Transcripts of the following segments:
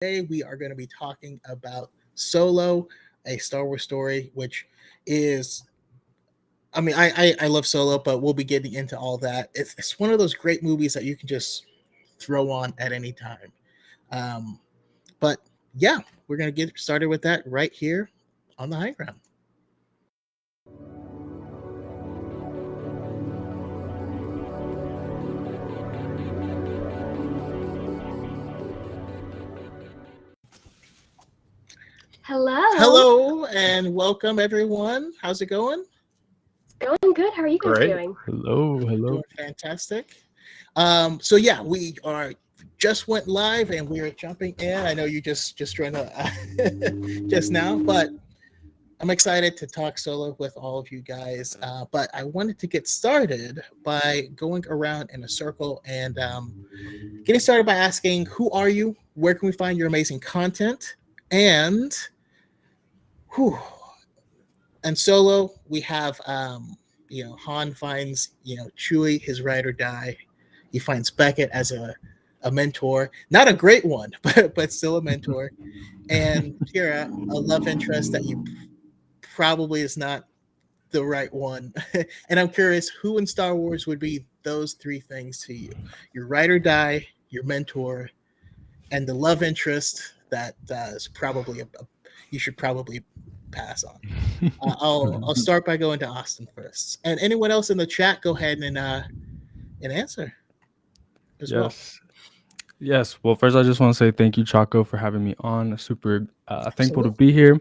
Today we are going to be talking about Solo, a Star Wars story, which is, I love Solo, but we'll be getting into all that. It's one of those great movies that you can just throw on at any time. Um, but yeah, we're going to get started with that right here on the high ground. Hello. Hello and welcome, everyone. How's it going? Going good. How are you guys Great. doing? Hello, hello. Doing fantastic. So yeah, we are just went live and we are jumping in. I know you just joined just now, but I'm excited to talk Solo with all of you guys. But I wanted to get started by going around in a circle and getting started by asking, who are you? Where can we find your amazing content? And whew, and Solo, we have Han finds Chewie, his ride or die. He finds Beckett as a mentor, not a great one, but still a mentor, and Kira, a love interest that you probably is not the right one. And I'm curious, who in Star Wars would be those three things to you: your ride or die, your mentor, and the love interest that is probably you should probably pass on. I'll start by going to Austin first, and anyone else in the chat, go ahead and answer as well. Yes. Yes. Well, first, I just want to say thank you, Chaco, for having me on. Super thankful to Absolutely. be here.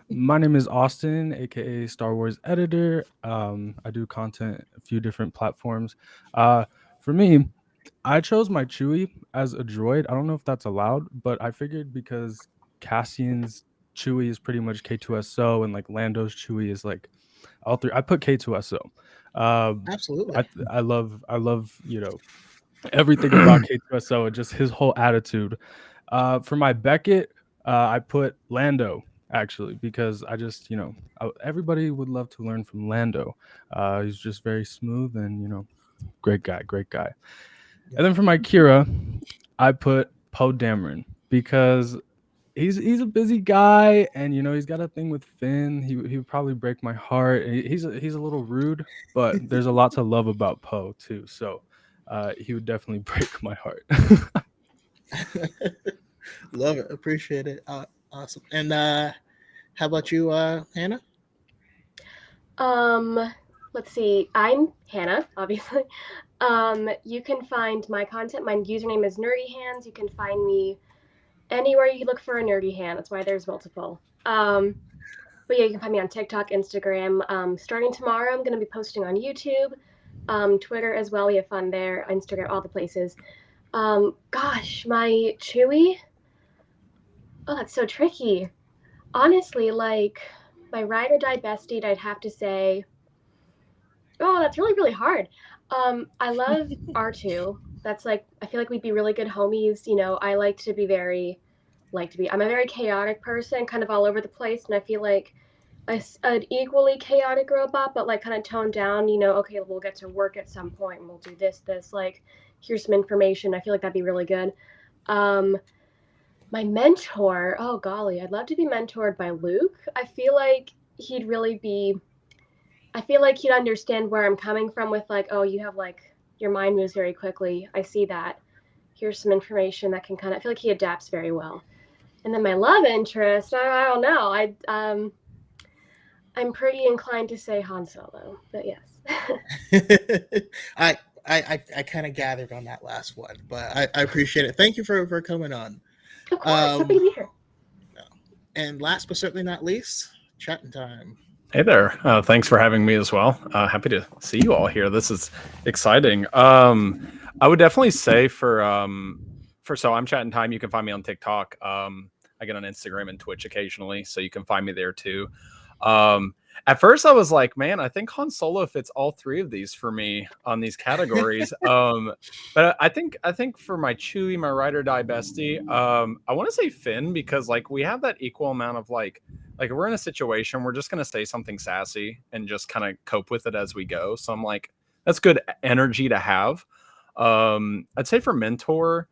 My name is Austin, aka Star Wars editor. I do content a few different platforms. For me, I chose my Chewie as a droid. I don't know if that's allowed, but I figured because Cassian's Chewie is pretty much K2SO and like Lando's Chewie is like all three. I put K2SO. Um, Absolutely. I love everything about K2SO and just his whole attitude. For my Beckett, I put Lando actually because I just everybody would love to learn from Lando. He's just very smooth and great guy, great guy. Yeah. And then for my Kira, I put Poe Dameron because he's a busy guy and he's got a thing with Finn. He would probably break my heart. He's a little rude, but there's a lot to love about Poe too. So he would definitely break my heart. Love it. Appreciate it. Awesome. And how about you, Hannah? Um, let's see. I'm Hannah, obviously. You can find my content. My username is NerdyHans. You can find me anywhere you look for a nerdy hand. That's why there's multiple. But yeah, you can find me on TikTok, Instagram. Starting tomorrow, I'm going to be posting on YouTube, Twitter as well. We have fun there, Instagram, all the places. Gosh, my Chewy. Oh, that's so tricky. Honestly, like my ride or die bestie, I'd have to say, oh, that's really, really hard. I love R2. That's like, I feel like we'd be really good homies. I like to be I'm a very chaotic person, kind of all over the place. And I feel like an equally chaotic robot, but like kind of toned down, okay, we'll get to work at some point and we'll do this, like, here's some information. I feel like that'd be really good. Um, my mentor, oh golly, I'd love to be mentored by Luke. He'd really be I feel like he'd understand where I'm coming from with like, oh, you have like your mind moves very quickly. I see that. Here's some information that can kind of I feel like he adapts very well. And then my love interest, I don't know. I'm pretty inclined to say Han Solo, but yes. I I kind of gathered on that last one, but I appreciate it. Thank you for coming on. Of course, happy to Um, be here. and last but certainly not least, chatting time. Hey there. Thanks for having me as well. Happy to see you all here. This is exciting. I would definitely say for so I'm Chattentime. You can find me on TikTok. I get on Instagram and Twitch occasionally, so you can find me there too. Um, at first, I was like, man, I think Han Solo fits all three of these for me on these categories. But I think for my Chewie, my ride or die bestie, I want to say Finn because like we have that equal amount of like we're in a situation, we're just gonna say something sassy and just kind of cope with it as we go. So I'm like, that's good energy to have. I'd say for mentor,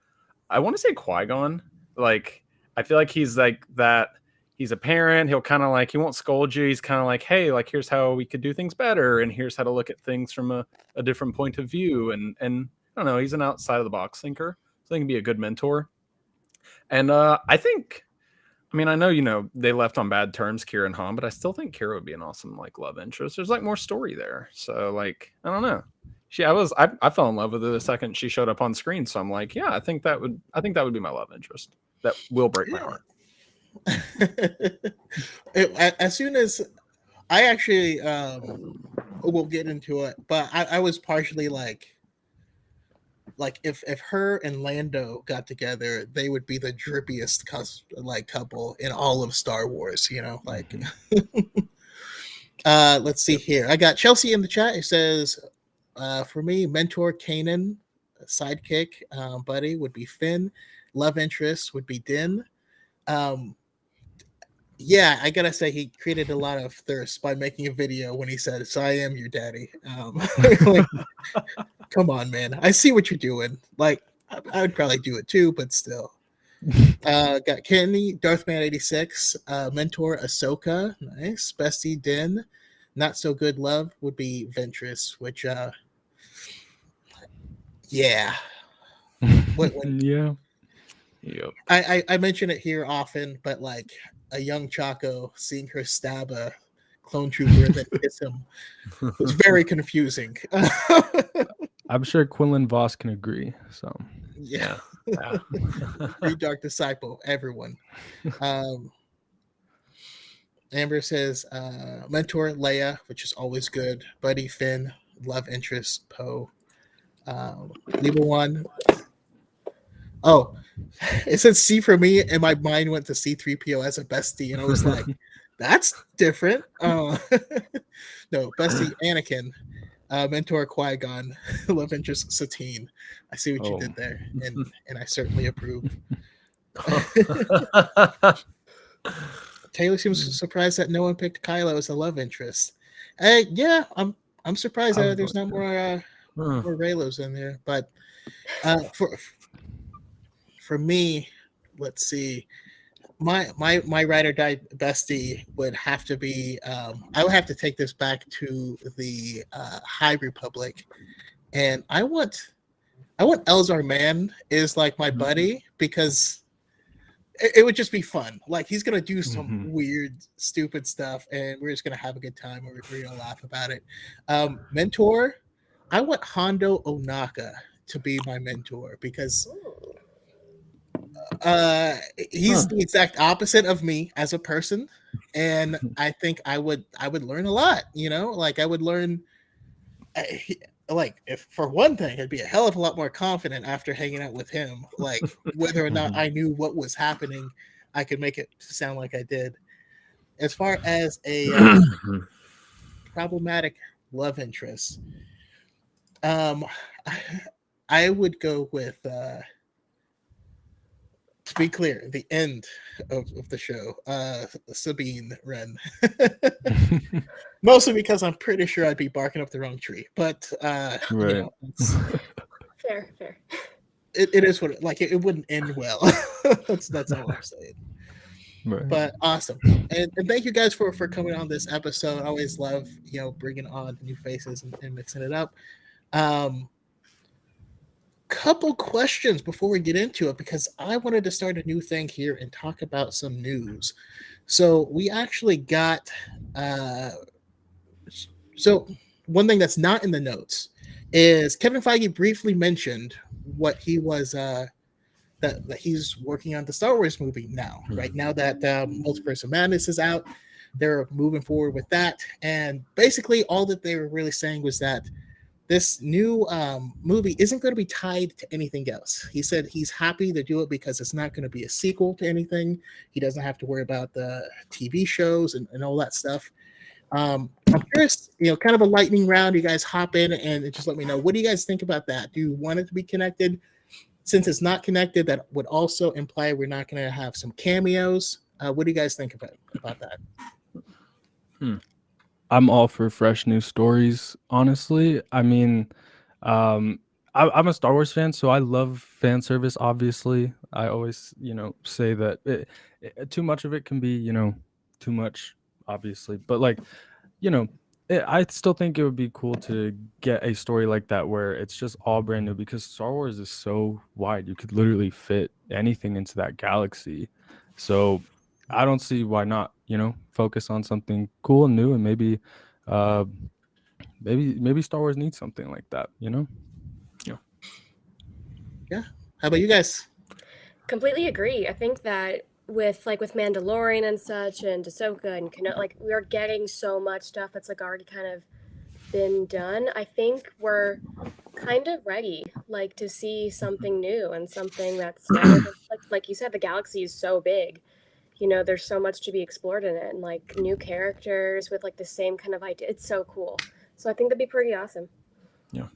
I want to say Qui-Gon. Like I feel like he's like that. He's a parent. He'll kind of like, he won't scold you. He's kind of like, hey, like, here's how we could do things better. And here's how to look at things from a different point of view. And I don't know, he's an outside of the box thinker. So he can be a good mentor. And I think, I mean, I know, you know, they left on bad terms, Kira and Han, but I still think Kira would be an awesome like love interest. There's like more story there. So like, I don't know. I fell in love with her the second she showed up on screen. So I'm like, yeah, I think that would be my love interest. That will break my heart. As soon as I actually we'll get into it, but I was partially like if her and Lando got together, they would be the drippiest couple in all of Star Wars, you know, like let's see here. I got Chelsea in the chat. It says for me, mentor Kanan, sidekick buddy would be Finn, love interest would be Din. Yeah, I gotta say he created a lot of thirst by making a video when he said, "So I am your daddy." Like, come on, man. I see what you're doing. Like, I would probably do it too, but still. Got Kenny, Darthman86, mentor Ahsoka, nice. Bestie Din, not so good love would be Ventress, which yeah. Yeah. Yep. I mention it here often, but like a young Chaco seeing her stab a clone trooper and then kiss him was very confusing. I'm sure Quinlan Voss can agree. So yeah. Read Dark Disciple, everyone. Amber says mentor Leia, which is always good. Buddy Finn, love interest Poe. Libra one. Oh, it said C for me, and my mind went to C3PO as a bestie, and I was like, that's different. No, bestie Anakin, mentor Qui-Gon, love interest Satine. I see what you did there, and I certainly approve. Taylor seems surprised that no one picked Kylo as a love interest. Yeah, I'm surprised that there's not more Reylos in there, but for me, let's see. My ride or die bestie would have to be. I would have to take this back to the High Republic, and I want Elzar Mann is like my buddy because it would just be fun. Like he's gonna do some weird, stupid stuff, and we're just gonna have a good time. We're gonna laugh about it. Mentor, I want Hondo Onaka to be my mentor because he's the exact opposite of me as a person, and I think I would learn a lot. You know, like I would learn. Like if for one thing, I'd be a hell of a lot more confident after hanging out with him. Like whether or not I knew what was happening, I could make it sound like I did. As far as a problematic love interest, I would go with. To be clear, the end of the show, Sabine Wren. Mostly because I'm pretty sure I'd be barking up the wrong tree. But right. you know, Fair. It is what it wouldn't end well. that's all I'm saying. Right. But awesome, and thank you guys for coming on this episode. I always love bringing on new faces and mixing it up. Couple questions before we get into it because I wanted to start a new thing here and talk about some news. So we actually got so one thing that's not in the notes is Kevin Feige briefly mentioned what he was that he's working on the Star Wars movie now. Right now that Multiverse of Madness is out, they're moving forward with that, and basically all that they were really saying was that this new movie isn't going to be tied to anything else. He said he's happy to do it because it's not going to be a sequel to anything. He doesn't have to worry about the TV shows and all that stuff. I'm curious, kind of a lightning round. You guys hop in and just let me know. What do you guys think about that? Do you want it to be connected? Since it's not connected, that would also imply we're not going to have some cameos. What do you guys think about that? I'm all for fresh new stories, honestly. I mean, I'm a Star Wars fan, so I love fan service. Obviously, I always say that too much of it can be too much, obviously. But like I still think it would be cool to get a story like that where it's just all brand new, because Star Wars is so wide. You could literally fit anything into that galaxy. So I don't see why not, focus on something cool and new, and uh maybe Star Wars needs something like that, Yeah. How about you guys? Completely agree. I think that with Mandalorian and such, and Ahsoka and like we are getting so much stuff that's like already kind of been done. I think we're kind of ready, like, to see something new and something that's like you said, the galaxy is so big. There's so much to be explored in it, and like new characters with like the same kind of idea. It's so cool. So I think that'd be pretty awesome. Yeah.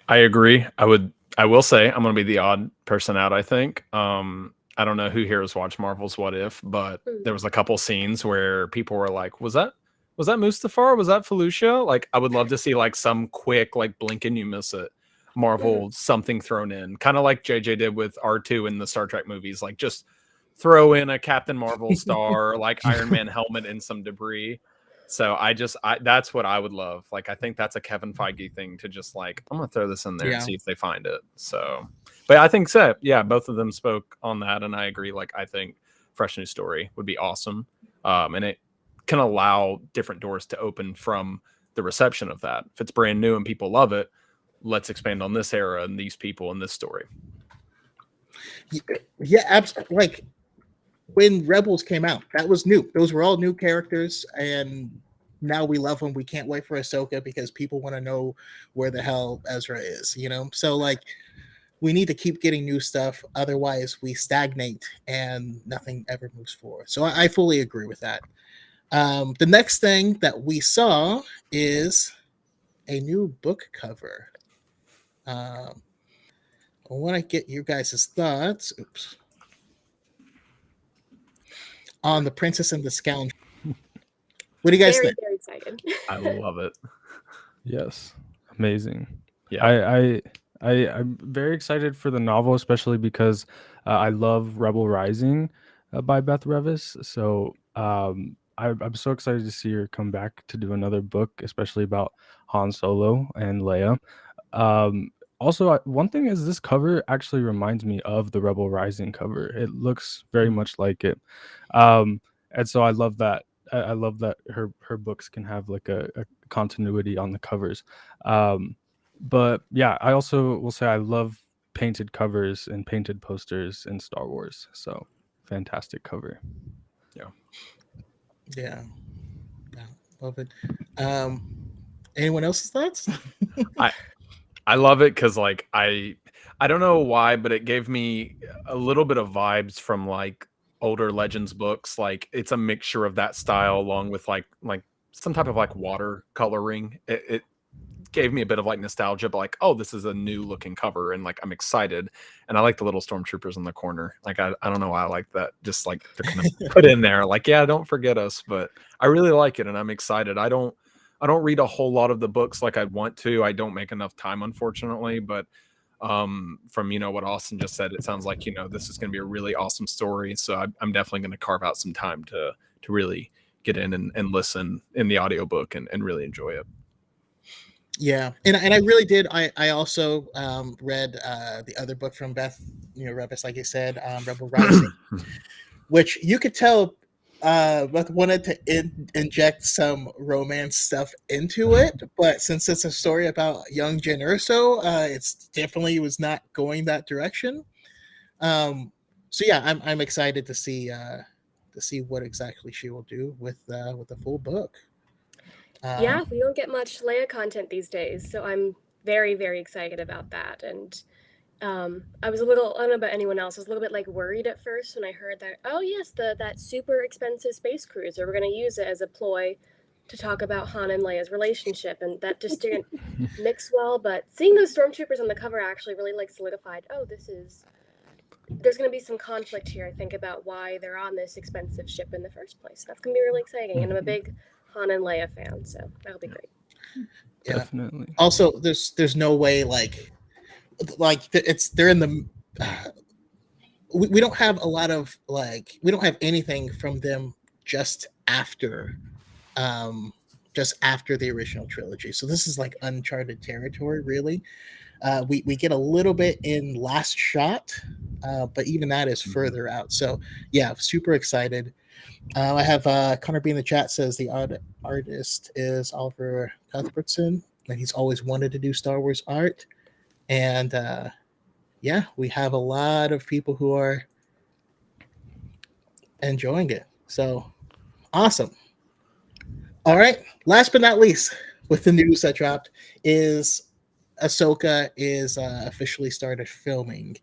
I agree. I will say I'm gonna be the odd person out, I think. I don't know who here has watched Marvel's What If, but there was a couple scenes where people were like, was that Mustafar? Was that Felucia? Like, I would love to see like some quick, like, blink and you miss it Marvel something thrown in. Kind of like JJ did with R2 in the Star Trek movies. Like, just throw in a Captain Marvel star, like Iron Man helmet and some debris. So that's what I would love. Like, I think that's a Kevin Feige thing to just like, I'm gonna throw this in there and see if they find it. So, but I think so. Yeah, both of them spoke on that, and I agree. Like, I think fresh new story would be awesome, and it can allow different doors to open from the reception of that. If it's brand new and people love it, let's expand on this era and these people in this story. Yeah, absolutely. Like, when Rebels came out, that was new. Those were all new characters, and now we love them. We can't wait for Ahsoka because people want to know where the hell Ezra is, So, like, we need to keep getting new stuff. Otherwise, we stagnate and nothing ever moves forward. So I fully agree with that. The next thing that we saw is a new book cover. I want to get you guys' thoughts. Oops. On The Princess and the Scoundrel. What do you guys think? Very excited. I love it. Yes, amazing. Yeah, I'm very excited for the novel, especially because I love Rebel Rising by Beth Revis. So I'm so excited to see her come back to do another book, especially about Han Solo and Leia. Also, one thing is this cover actually reminds me of the Rebel Rising cover. It looks very much like it. And so I love that. I love that her books can have like a continuity on the covers. But yeah, I also will say I love painted covers and painted posters in Star Wars. So fantastic cover. Yeah, love it. Anyone else's thoughts? I love it because like I don't know why, but it gave me a little bit of vibes from like older Legends books. Like, it's a mixture of that style along with like some type of like watercoloring. It gave me a bit of like nostalgia, but like, oh, this is a new looking cover, and like I'm excited. And I like the little stormtroopers in the corner. Like, I don't know why I like that. Just like to kind of put in there, like, yeah, don't forget us. But I really like it, and I'm excited. I don't read a whole lot of the books like I'd want to. I don't make enough time, unfortunately. But from what Austin just said, it sounds like this is going to be a really awesome story. So I'm definitely going to carve out some time to really get in and listen in the audiobook and really enjoy it. Yeah, and I really did. I also read the other book from Beth Revis, like you said, Rebel Rising, which you could tell Beth wanted to inject some romance stuff into it, but since it's a story about young Jyn Erso, it's definitely was not going that direction. So yeah, I'm excited to see what exactly she will do with the full book. Yeah, we don't get much Leia content these days, so I'm very, very excited about that. And I was a little, I don't know about anyone else, I was a little bit like worried at first when I heard that, oh yes, that super expensive space cruiser, we're going to use it as a ploy to talk about Han and Leia's relationship, and that just didn't mix well. But seeing those stormtroopers on the cover actually really like solidified, oh, there's going to be some conflict here, I think, about why they're on this expensive ship in the first place. That's going to be really exciting, and I'm a big Han and Leia fan, so that'll be great. Yeah. Definitely. Also, there's no way they're in the. We don't have a lot of we don't have anything from them just after just after the original trilogy. So this is like uncharted territory, really. We get a little bit in Last Shot, but even that is further out. So yeah, super excited. I have Connor B in the chat says the artist is Oliver Cuthbertson, and he's always wanted to do Star Wars art. And yeah, we have a lot of people who are enjoying it. So awesome. All right. Last but not least, with the news that dropped, is Ahsoka is officially started filming.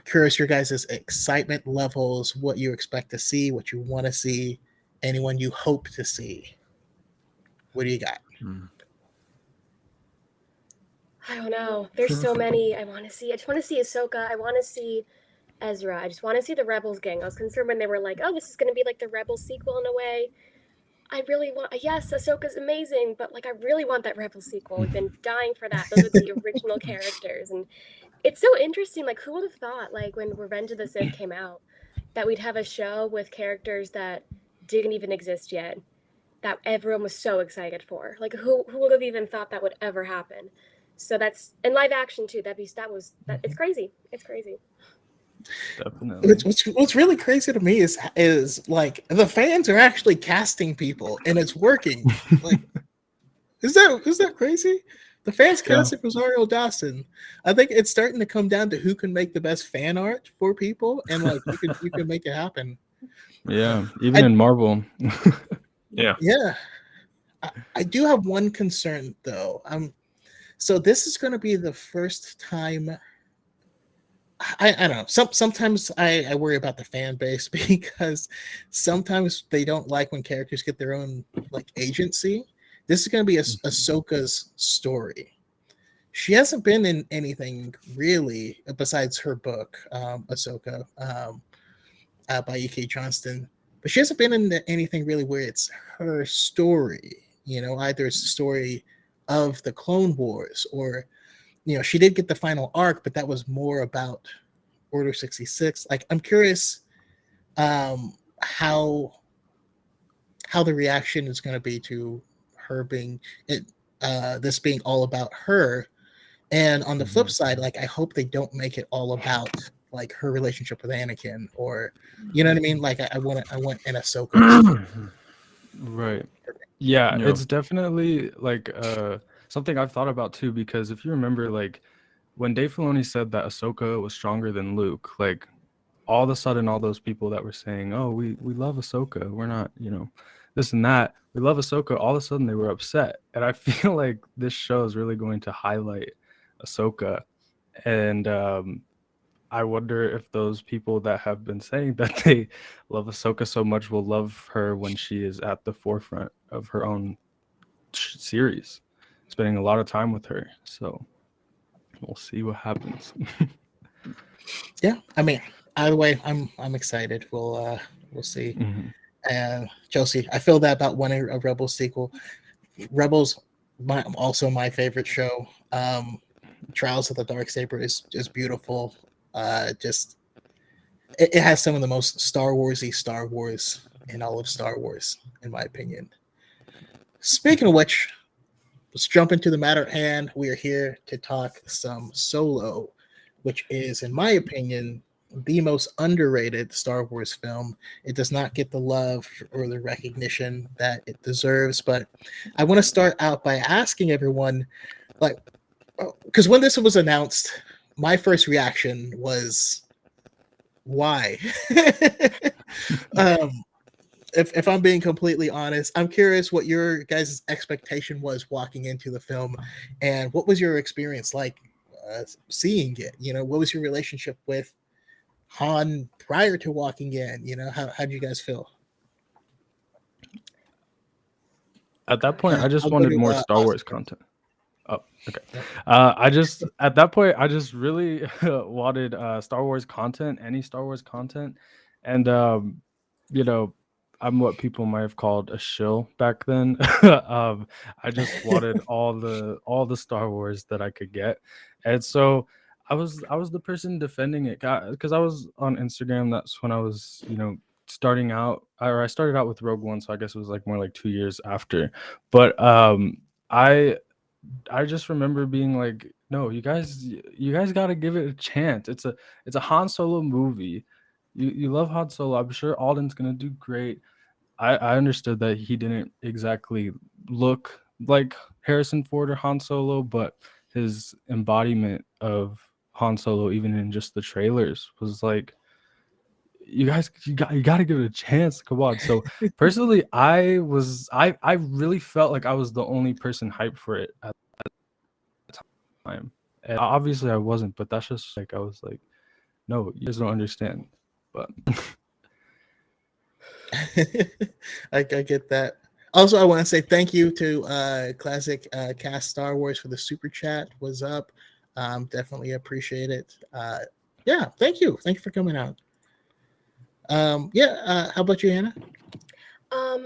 Curious your guys' excitement levels, what you expect to see, what you want to see, anyone you hope to see. What do you got? I don't know. There's so many I want to see. I just want to see Ahsoka. I want to see Ezra. I just want to see the Rebels gang. I was concerned when they were like, "Oh, this is going to be like the Rebels sequel in a way." I really want. Yes, Ahsoka's amazing, but like, I really want that Rebels sequel. We've been dying for that. Those are the original characters, and it's so interesting. Like, who would have thought, like, when Revenge of the Sith came out, that we'd have a show with characters that didn't even exist yet, that everyone was so excited for. Like, who would have even thought that would ever happen? So that's in live action too. It's crazy. It's crazy. Definitely. What's really crazy to me is like the fans are actually casting people and it's working. Like, is that crazy? The fans casted Rosario Dawson. I think it's starting to come down to who can make the best fan art for people, and like you can make it happen. Yeah, even in Marvel. Yeah. I do have one concern though. So this is going to be the first time. I don't know. Sometimes I worry about the fan base because sometimes they don't like when characters get their own like agency. This is going to be Ahsoka's story. She hasn't been in anything really besides her book, Ahsoka, by E.K. Johnston. But she hasn't been in anything really where it's her story. Either it's the story of the Clone Wars or she did get the final arc, but that was more about Order 66. Like, I'm curious how the reaction is going to be to her being this being all about her. And on the flip side, like, I hope they don't make it all about like her relationship with Anakin, or you know what I mean? Like, I want an Ahsoka. Right. Yeah, it's definitely like something I've thought about too, because if you remember, like when Dave Filoni said that Ahsoka was stronger than Luke, like all of a sudden all those people that were saying, "Oh, we love Ahsoka. We're not, this and that. We love Ahsoka." All of a sudden they were upset. And I feel like this show is really going to highlight Ahsoka. And I wonder if those people that have been saying that they love Ahsoka so much will love her when she is at the forefront of her own series, spending a lot of time with her. So we'll see what happens. Yeah, I mean, either way, I'm excited. We'll see. Chelsea, I feel that about wanting a Rebels sequel. Rebels, also my favorite show. Trials of the Darksaber is beautiful. Just it has some of the most Star Warsy Star Wars in all of Star Wars, in my opinion. Speaking of which, let's jump into the matter at hand. We are here to talk some Solo, which is, in my opinion, the most underrated Star Wars film. It does not get the love or the recognition that it deserves. But I want to start out by asking everyone, like, because when this was announced, my first reaction was, why? If I'm being completely honest, I'm curious what your guys' expectation was walking into the film, and what was your experience like seeing it? What was your relationship with Han prior to walking in? How did you guys feel? At that point, I just wanted more Star Wars content. Oh, okay. At that point, I just really wanted Star Wars content, any Star Wars content. And, I'm what people might have called a shill back then. I just wanted all the Star Wars that I could get, and so I was the person defending it because I was on Instagram. That's when I was starting out, or I started out with Rogue One, so I guess it was like more like 2 years after. But I I just remember being like, no, you guys got to give it a chance. It's a Han Solo movie. You love Han Solo. I'm sure Alden's gonna do great. I understood that he didn't exactly look like Harrison Ford or Han Solo, but his embodiment of Han Solo, even in just the trailers, was like, you got to give it a chance. Come on. So personally, I really felt like I was the only person hyped for it at the time. And obviously I wasn't, but that's just like, I was like, no, you guys don't understand. But I get that. Also, I want to say thank you to Classic Cast Star Wars for the super chat. Was up. Definitely appreciate it. Yeah, thank you. Thank you for coming out. How about you, Hannah? I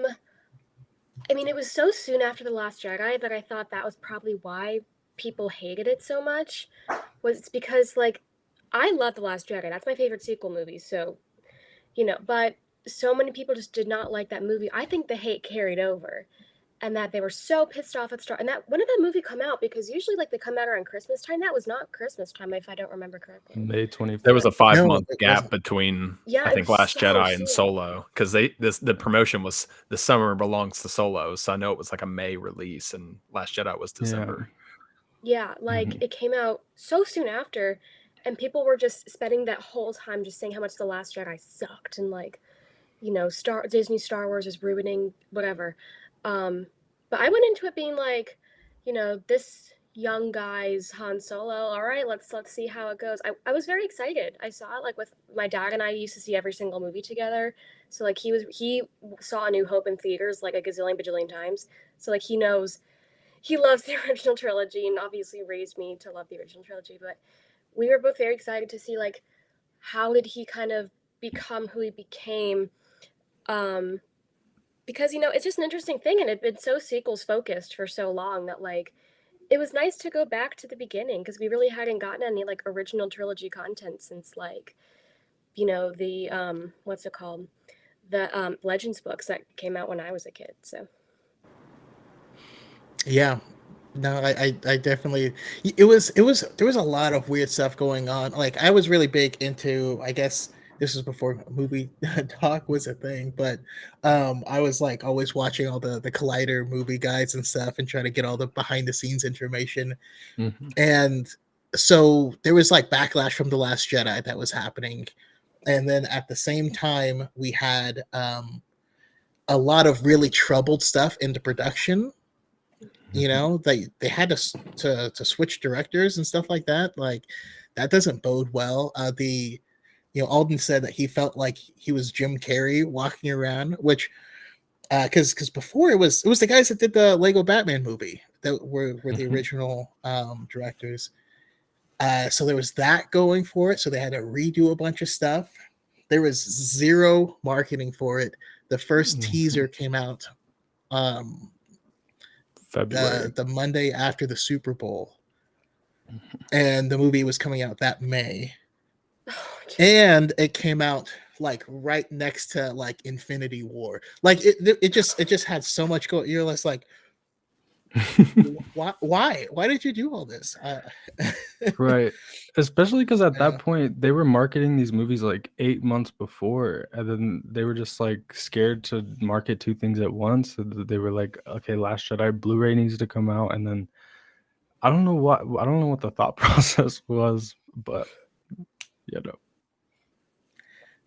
mean, it was so soon after The Last Jedi that I thought that was probably why people hated it so much. Was because, like, I love The Last Jedi. That's my favorite sequel movie. So, but so many people just did not like that movie. I think the hate carried over, and that they were so pissed off at Star. And that when did that movie come out? Because usually, like, they come out around Christmas time. That was not Christmas time, if I don't remember correctly. May 24th. There was a 5-month it gap wasn't. between Yeah, I it think was Last so Jedi and soon. Solo, because the promotion was the summer belongs to Solo, so I know it was like a May release, and Last Jedi was December. Yeah, like it came out so soon after, and people were just spending that whole time just saying how much The Last Jedi sucked and like, Disney Star Wars is ruining whatever. But I went into it being like, this young guy's Han Solo. All right, let's see how it goes. I was very excited. I saw it like with my dad, and I used to see every single movie together. So like he saw A New Hope in theaters like a gazillion bajillion times. So like he loves the original trilogy and obviously raised me to love the original trilogy. But we were both very excited to see like how did he kind of become who he became. Because it's just an interesting thing, and it'd been so sequels focused for so long that like it was nice to go back to the beginning because we really hadn't gotten any like original trilogy content since like the what's it called, the Legends books that came out when I was a kid. So Yeah. No, I definitely. It was there was a lot of weird stuff going on. Like I was really big into. I guess this was before movie talk was a thing, but I was like always watching all the Collider movie guides and stuff and trying to get all the behind the scenes information. And so there was like backlash from The Last Jedi that was happening, and then at the same time we had a lot of really troubled stuff into production. They had to switch directors and stuff like that. Like that doesn't bode well. Alden said that he felt like he was Jim Carrey walking around, which because before it was the guys that did the Lego Batman movie that were the original directors. So there was that going for it. So they had to redo a bunch of stuff. There was zero marketing for it. The first teaser came out February. the Monday after the Super Bowl, and the movie was coming out that May, and it came out like right next to like Infinity War. Like it just had so much going. You're just like, why did you do all this? Right, especially because at that point they were marketing these movies like 8 months before, and then they were just like scared to market two things at once. So they were like, okay, Last Jedi Blu-ray needs to come out, and then I don't know what the thought process was, but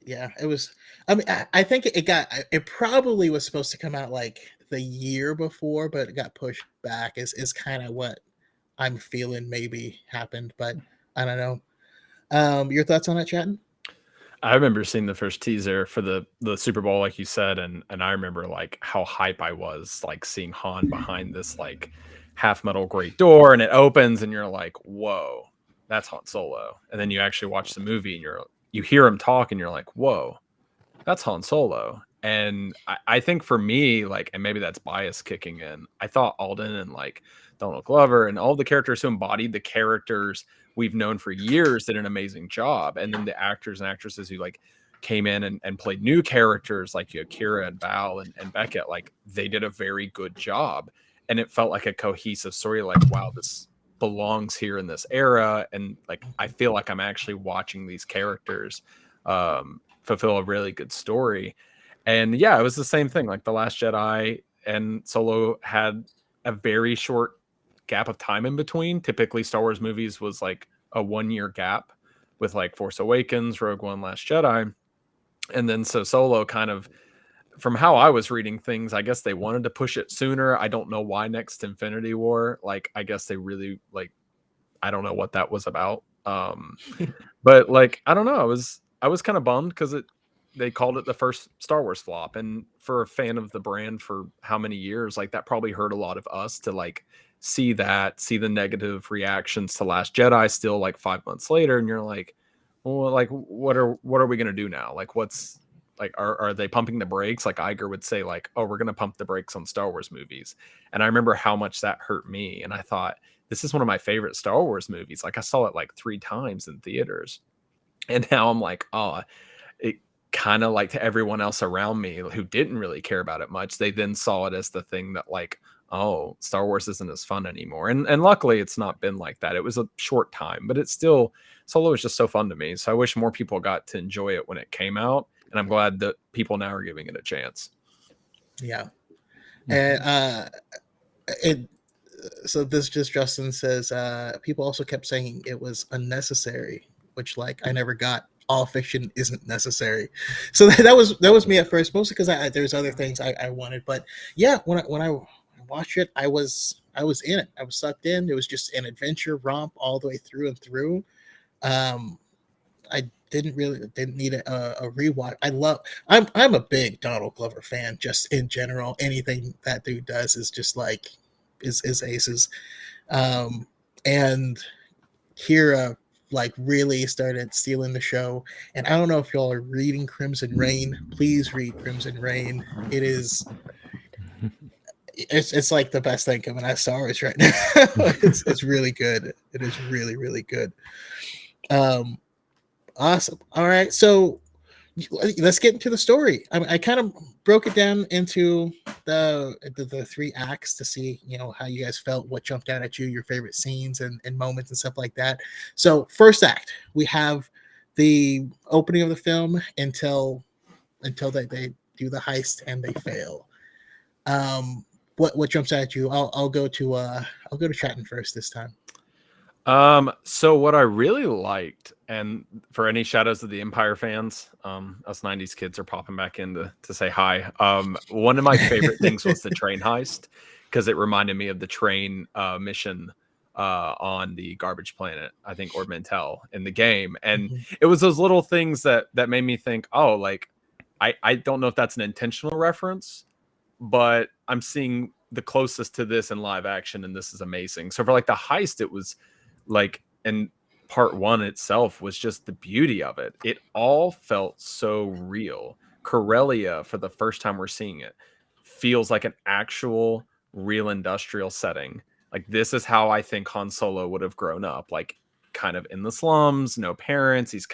yeah, it was. I mean, I think it probably was supposed to come out like the year before, but it got pushed back. Is kind of what I'm feeling maybe happened, but I don't know. Your thoughts on that, Chatton? I remember seeing the first teaser for the Super Bowl, like you said, and I remember like how hype I was, like seeing Han behind this like half metal great door, and it opens, and you're like, whoa, that's Han Solo. And then you actually watch the movie, and you hear him talk, and you're like, whoa, that's Han Solo. And I think for me, like, and maybe that's bias kicking in, I thought Alden and like Donald Glover and all the characters who embodied the characters we've known for years did an amazing job. And then the actors and actresses who like came in and played new characters like Kira and Val and Beckett, like they did a very good job. And it felt like a cohesive story, like, wow, this belongs here in this era. And like, I feel like I'm actually watching these characters fulfill a really good story. And yeah, it was the same thing. Like The Last Jedi and Solo had a very short gap of time in between. Typically, Star Wars movies was like a 1 year gap with like Force Awakens, Rogue One, Last Jedi. And then so Solo kind of, from how I was reading things, I guess they wanted to push it sooner. I don't know why next Infinity War. Like, I guess they really like, I don't know what that was about. But like, I don't know. I was kind of bummed because they called it the first Star Wars flop. And for a fan of the brand for how many years, like that probably hurt a lot of us to like see the negative reactions to Last Jedi still like 5 months later. And you're like, well, like, what are we going to do now? Like, what's like, are they pumping the brakes? Like Iger would say like, oh, we're going to pump the brakes on Star Wars movies. And I remember how much that hurt me. And I thought, this is one of my favorite Star Wars movies. Like I saw it like 3 times in theaters. And now I'm like, oh, it kind of like to everyone else around me who didn't really care about it much. They then saw it as the thing that like, oh, Star Wars isn't as fun anymore. And luckily it's not been like that. It was a short time, but it's still, Solo was just so fun to me. So I wish more people got to enjoy it when it came out. And I'm glad that people now are giving it a chance. Yeah. And so this just Justin says, people also kept saying it was unnecessary, which like I never got. All fiction isn't necessary. So that was me at first, mostly because there's other things I wanted. But yeah, when I watched it, I was in it. I was sucked in. It was just an adventure romp all the way through and through. I didn't need a rewatch. I'm a big Donald Glover fan, just in general. Anything that dude does is just like is aces. And Kira like really started stealing the show. And I don't know if y'all are reading Crimson Reign. Please read Crimson Reign. It's like the best thing coming out of Star Wars right now. It's really good. It is really, really good. Awesome. All right, so let's get into the story. I kind of broke it down into the 3 acts to see, how you guys felt, what jumped out at you, your favorite scenes and moments and stuff like that. So first act, we have the opening of the film until they do the heist and they fail. What jumps out at you? I'll go to Chatton first this time. So what I really liked, and for any Shadows of the Empire fans, us 90s kids are popping back in to say hi. One of my favorite things was the train heist, because it reminded me of the train mission on the garbage planet, I think, or Mentel in the game. And it was those little things that made me think, oh, like, I don't know if that's an intentional reference, but I'm seeing the closest to this in live action, and this is amazing. So for like the heist, it was like, and part 1 itself was just the beauty of it. It all felt so real. Corellia, for the first time we're seeing it, feels like an actual real industrial setting. Like, this is how I think Han Solo would have grown up, like kind of in the slums, no parents. He's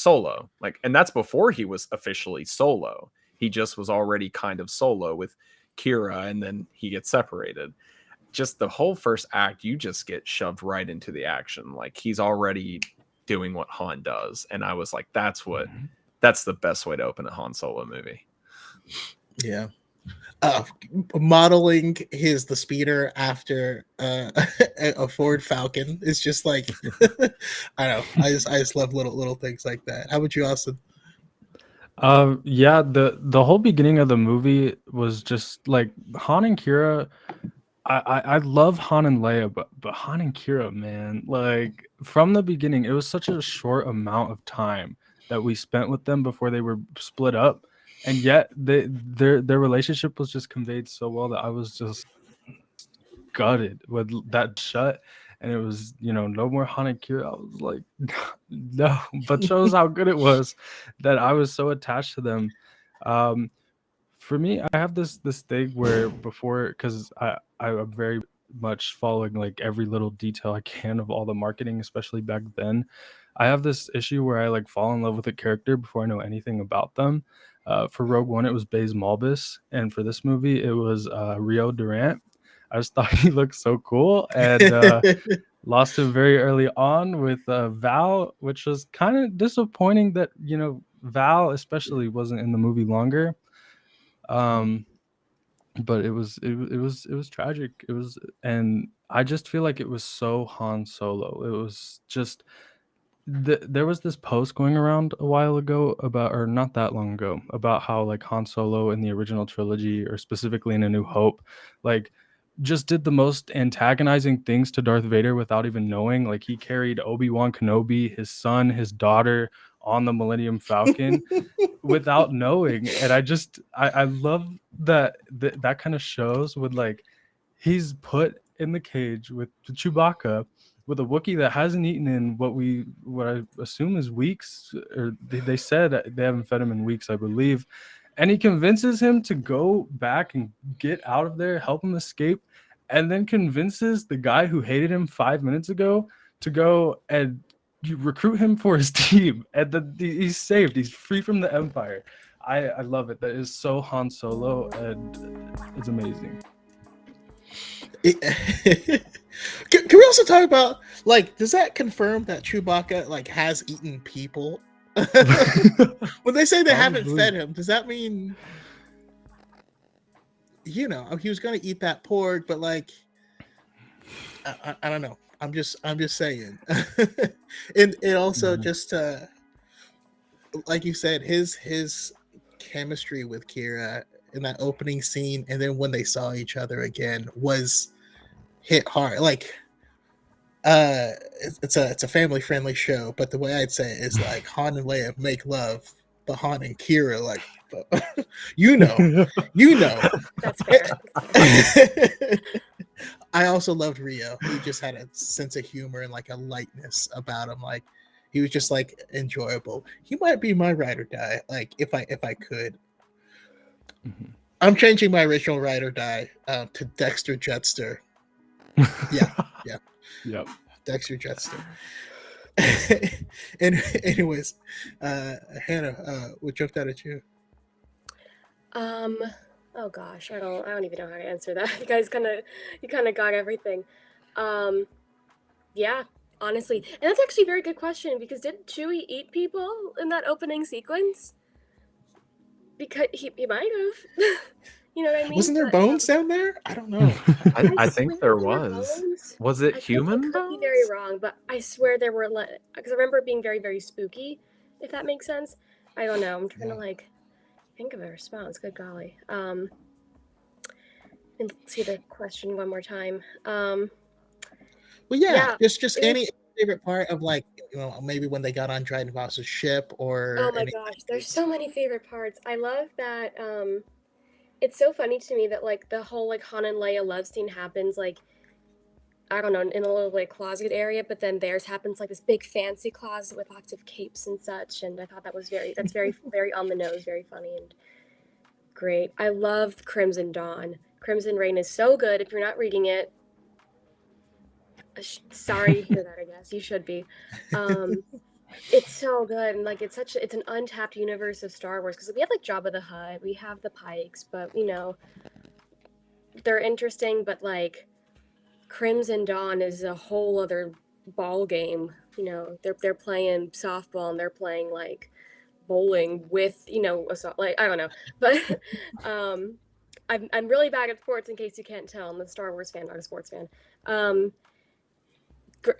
Solo, like, and that's before he was officially Solo. He just was already kind of Solo with Kira, and then he gets separated. Just the whole first act, you just get shoved right into the action. Like, he's already doing what Han does. And I was like, that's the best way to open a Han Solo movie. Yeah. Modeling the speeder after a Ford Falcon is just like, I don't know. I just love little things like that. How about you, Austin? Yeah, the whole beginning of the movie was just like Han and Kira. I love Han and Leia, but Han and Kira, man, like from the beginning, it was such a short amount of time that we spent with them before they were split up, and yet their relationship was just conveyed so well that I was just gutted with that shut. And it was, no more Han and Kira. I was like, no, but shows how good it was that I was so attached to them. for me, I have this thing where before, because I'm very much following like every little detail I can of all the marketing, especially back then. I have this issue where I like fall in love with a character before I know anything about them. For Rogue One, it was Baze Malbus, and for this movie, it was Rio Durant. I just thought he looked so cool, and lost him very early on with Val, which was kind of disappointing that Val especially wasn't in the movie longer. But it was tragic. And I just feel like it was so Han Solo. It was just there was this post going around a while ago about, or not that long ago, about how like Han Solo in the original trilogy, or specifically in A New Hope, like just did the most antagonizing things to Darth Vader without even knowing. Like he carried Obi-Wan Kenobi, his son, his daughter on the Millennium Falcon without knowing. And I love that kind of shows with like he's put in the cage with Chewbacca with a Wookiee that hasn't eaten in what I assume is weeks, or they said they haven't fed him in weeks, I believe. And he convinces him to go back and get out of there, help him escape, and then convinces the guy who hated him 5 minutes ago to go and recruit him for his team. And then he's saved. He's free from the Empire. I love it. That is so Han Solo, and it's amazing. Can we also talk about, like, does that confirm that Chewbacca like has eaten people? When they say they haven't fed him, does that mean he was gonna eat that pork? But like, I don't know. I'm just saying. and also just like you said, his chemistry with Kira in that opening scene, and then when they saw each other again, was hit hard. Like, it's a family friendly show, but the way I'd say it is like Han and Leia make love, but Han and Kira, like, you know. That's fair. I also loved Rio. He just had a sense of humor and like a lightness about him. Like, he was just like enjoyable. He might be my ride or die. Like, if I could. Mm-hmm. I'm changing my original ride or die to Dexter Jetster. Yeah. Yep. Dexter Jetster. And anyways, Hannah, what jumped out at you? Oh gosh, I don't even know how to answer that. You guys kind of got everything. Yeah, honestly, and that's actually a very good question, because did Chewie eat people in that opening sequence? Because he might have. You know what I mean? Wasn't there bones down there? I don't know. I think there was. Was it human? I could be very wrong, but I swear there were, because I remember it being very, very spooky, if that makes sense. I don't know. I'm trying to like think of a response. Good golly. And see the question one more time. Well, yeah. Just any favorite part of, like, maybe when they got on Dryden Voss's ship, or oh my gosh, there's so many favorite parts. I love that. It's so funny to me that like the whole like Han and Leia love scene happens like, I don't know, in a little like closet area, but then theirs happens like this big fancy closet with lots of capes and such. And I thought that's very very on the nose, very funny and great. I love Crimson Dawn. Crimson Reign is so good. If you're not reading it, sorry to hear that. I guess you should be. It's so good, and like it's an untapped universe of Star Wars, because we have like Jabba the Hutt, we have the Pikes, but they're interesting, but like Crimson Dawn is a whole other ball game. They're playing softball and they're playing like bowling with like, I don't know, but I'm really bad at sports, in case you can't tell. I'm a Star Wars fan, not a sports fan.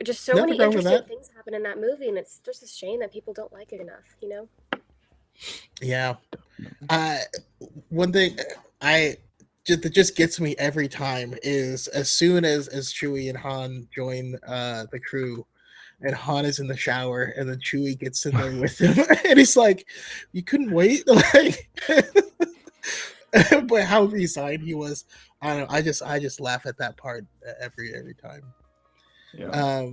Just so many interesting things happen in that movie, and it's just a shame that people don't like it enough. Yeah. One thing that just gets me every time is, as soon as Chewie and Han join the crew, and Han is in the shower, and then Chewie gets in there with him, and he's like, "You couldn't wait?" Like, but how resigned he was. I don't know. I just laugh at that part every time. Yeah.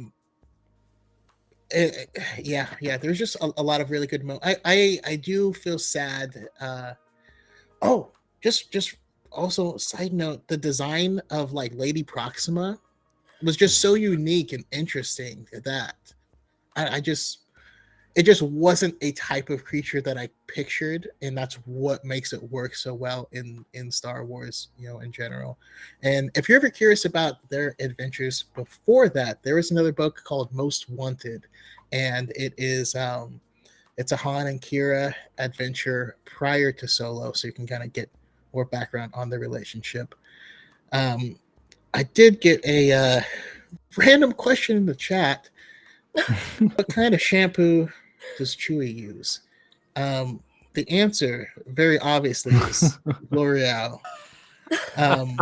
There's just a lot of really good moments. I do feel sad. Oh, just also side note, the design of like Lady Proxima was just so unique and interesting that I just it just wasn't a type of creature that I pictured, and that's what makes it work so well in Star Wars, in general. And if you're ever curious about their adventures before that, there is another book called Most Wanted, and it's a Han and Kira adventure prior to Solo, so you can kind of get more background on the relationship. Um, I did get a random question in the chat. What kind of shampoo does Chewie use? The answer, very obviously, is L'Oreal. Um,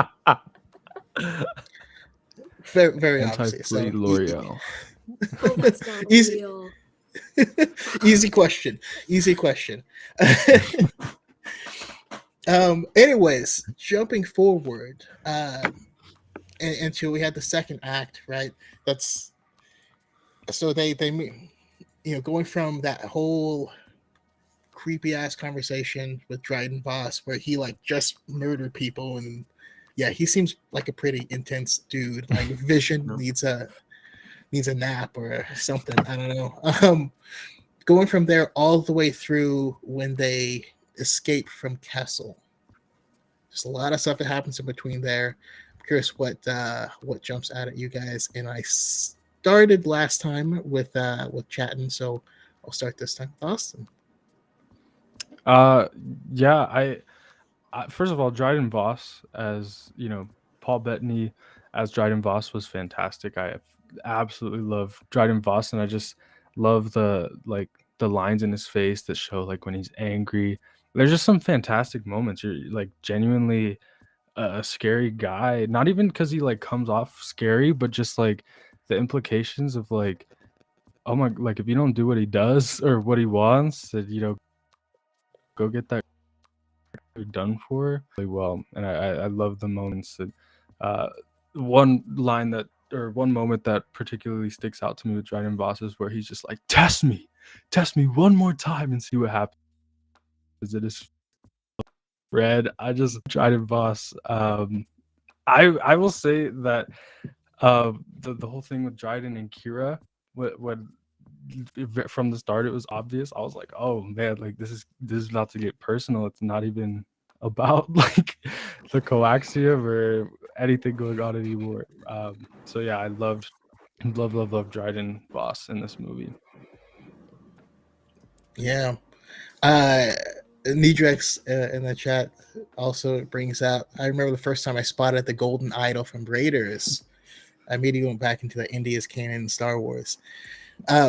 very, very obviously. Anti-flea So L'Oreal. Oh, that's not easy, real. easy question. Easy question. Anyways, jumping forward, until we had the second act, right? That's so they going from that whole creepy ass conversation with Dryden Voss where he like just murdered people, and yeah, he seems like a pretty intense dude. Like Vision needs a nap or something. I don't know. Going from there all the way through when they escape from Kessel. There's a lot of stuff that happens in between there. I'm curious what jumps out at you guys. And I started last time with chatting, so I'll start this time with Austin. Yeah, I first of all, Dryden Voss as Paul Bettany as Dryden Voss was fantastic. I absolutely love Dryden Voss, and I just love the lines in his face that show like when he's angry. There's just some fantastic moments. You're like genuinely a scary guy, not even because he like comes off scary, but just like the implications of like, oh my, like if you don't do what he does or what he wants, that go get that done for really well. And I love the moments that one line that or one moment that particularly sticks out to me with Dryden Voss is where he's just like, test me one more time and see what happens. It is red. I just Dryden Voss. I will say that the whole thing with Dryden and Kira, what from the start it was obvious. I was like, oh man, like this is about to get personal. It's not even about like the coaxium or anything going on anymore. So yeah, I loved Dryden Voss in this movie. Yeah. Nidrex in the chat also brings out, I remember the first time I spotted the golden idol from Raiders. I immediately went back into the India's canon in Star Wars.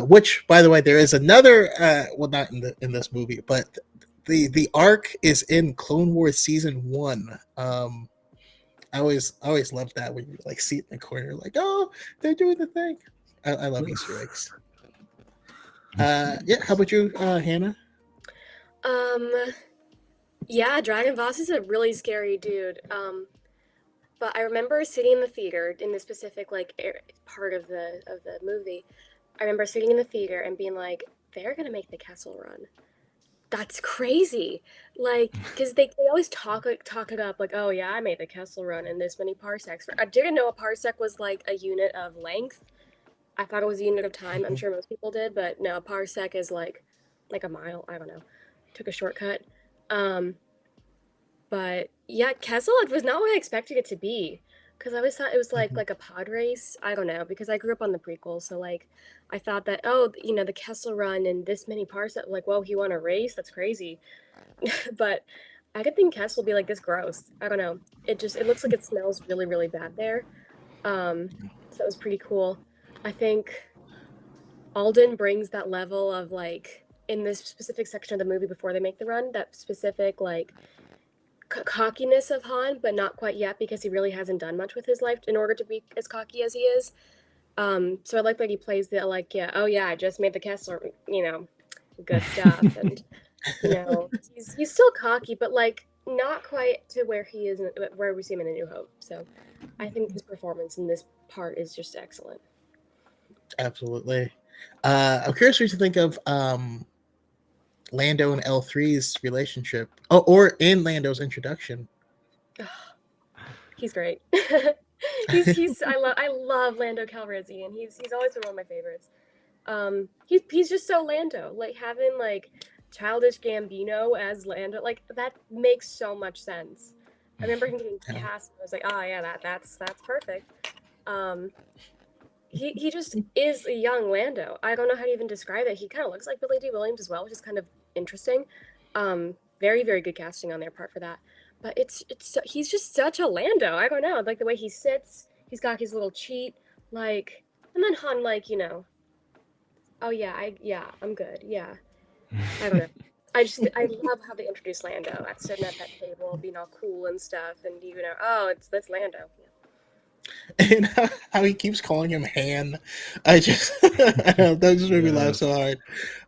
Which, by the way, there is another well, not in this movie, but the arc is in Clone Wars season 1. I always loved that when you like see it in the corner, like, oh, they're doing the thing. I love Easter eggs. Yeah, how about you, Hannah? Yeah, Dragon Voss is a really scary dude. But I remember sitting in the theater in the specific like part of the movie. I remember sitting in the theater and being like, they're gonna make the Kessel Run. That's crazy. Like, because they always talk it up like, oh yeah, I made the Kessel Run in this many parsecs. I didn't know a parsec was like a unit of length. I thought it was a unit of time. I'm sure most people did, but no, a parsec is like a mile. I don't know. Took a shortcut. But yeah, Kessel was not what I expected it to be. Because I always thought it was like a pod race. I don't know, because I grew up on the prequels, so like I thought that, oh, the Kessel Run and this many parsecs, like, whoa, he won a race? That's crazy. But I could think Kessel will be like this gross. I don't know. It looks like it smells really, really bad there. So that was pretty cool. I think Alden brings that level of like in this specific section of the movie before they make the run, that specific like cockiness of Han, but not quite yet because he really hasn't done much with his life in order to be as cocky as he is. So I like that he plays the like, yeah, oh yeah, I just made the Kessler, good stuff, and he's still cocky, but like not quite to where he is, where we see him in A New Hope. So I think his performance in this part is just excellent. Absolutely. I'm curious what you think of Lando and L3's relationship. Oh, or in Lando's introduction. He's great. I love Lando Calrissian. He's always been one of my favorites. He's just so Lando. Like having like childish Gambino as Lando, like that makes so much sense. I remember him getting cast. I was like, oh yeah, that's perfect. He just is a young Lando. I don't know how to even describe it. He kind of looks like Billy D. Williams as well, which is kind of interesting. Very, very good casting on their part for that. But he's just such a Lando. I don't know, like the way he sits. He's got his little cheat, like, and then Han, like, you know, oh yeah, I'm good. Yeah, I don't know. I love how they introduced Lando at sitting at that table, being all cool and stuff, and you know, oh, that's Lando. Yeah. And how he keeps calling him Han. I don't know, that just made me laugh so hard.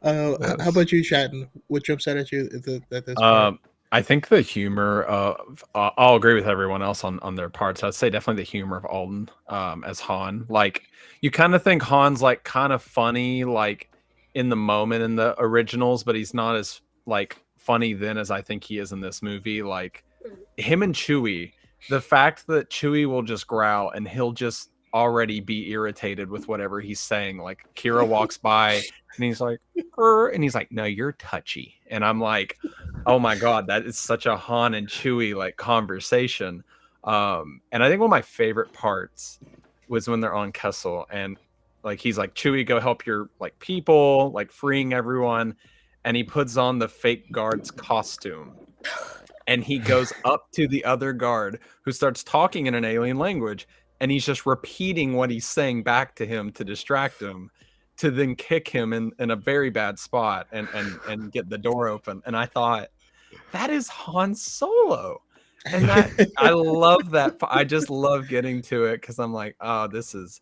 How about you, Chatten? What jumps out at you at this part? I think the humor of I'll agree with everyone else on their parts. I'd say definitely the humor of Alden as Han. Like you kind of think Han's like kind of funny like in the moment in the originals, but he's not as like funny then as I think he is in this movie. Like him and Chewie, the fact that Chewie will just growl and he'll just already be irritated with whatever he's saying. Like Kira walks by and he's like, and he's like, no, you're touchy. And I'm like, oh my God, that is such a Han and Chewie like conversation. And I think one of my favorite parts was when they're on Kessel and like he's like, Chewie, go help your like people, like freeing everyone. And he puts on the fake guard's costume. And he goes up to the other guard who starts talking in an alien language. And he's just repeating what he's saying back to him to distract him, to then kick him in a very bad spot and get the door open. And I thought, that is Han Solo. And that I love that. I just love getting to it because I'm like, oh, this is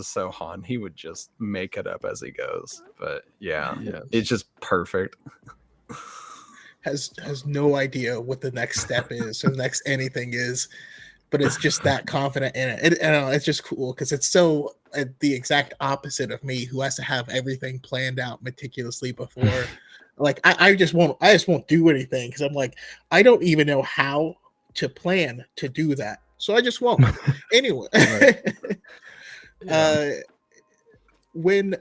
so Han. He would just make it up as he goes. But yeah, it's just perfect. Has no idea what the next step is or the next anything is, but it's just that confident in it. It's just cool because it's so the exact opposite of me, who has to have everything planned out meticulously before. Like I just won't do anything because I'm like, I don't even know how to plan to do that, so I just won't. Anyway, when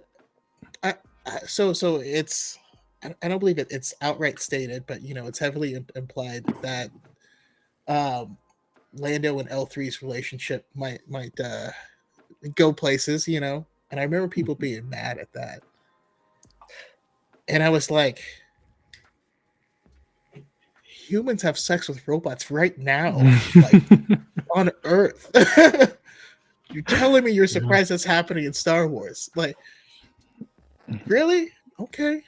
so it's. I don't believe it's outright stated, but you know it's heavily implied that Lando and L3's relationship might go places, you know. And I remember people being mad at that, and I was like, humans have sex with robots right now, like on Earth. You're telling me you're surprised that's happening in Star Wars? Like, really? Okay.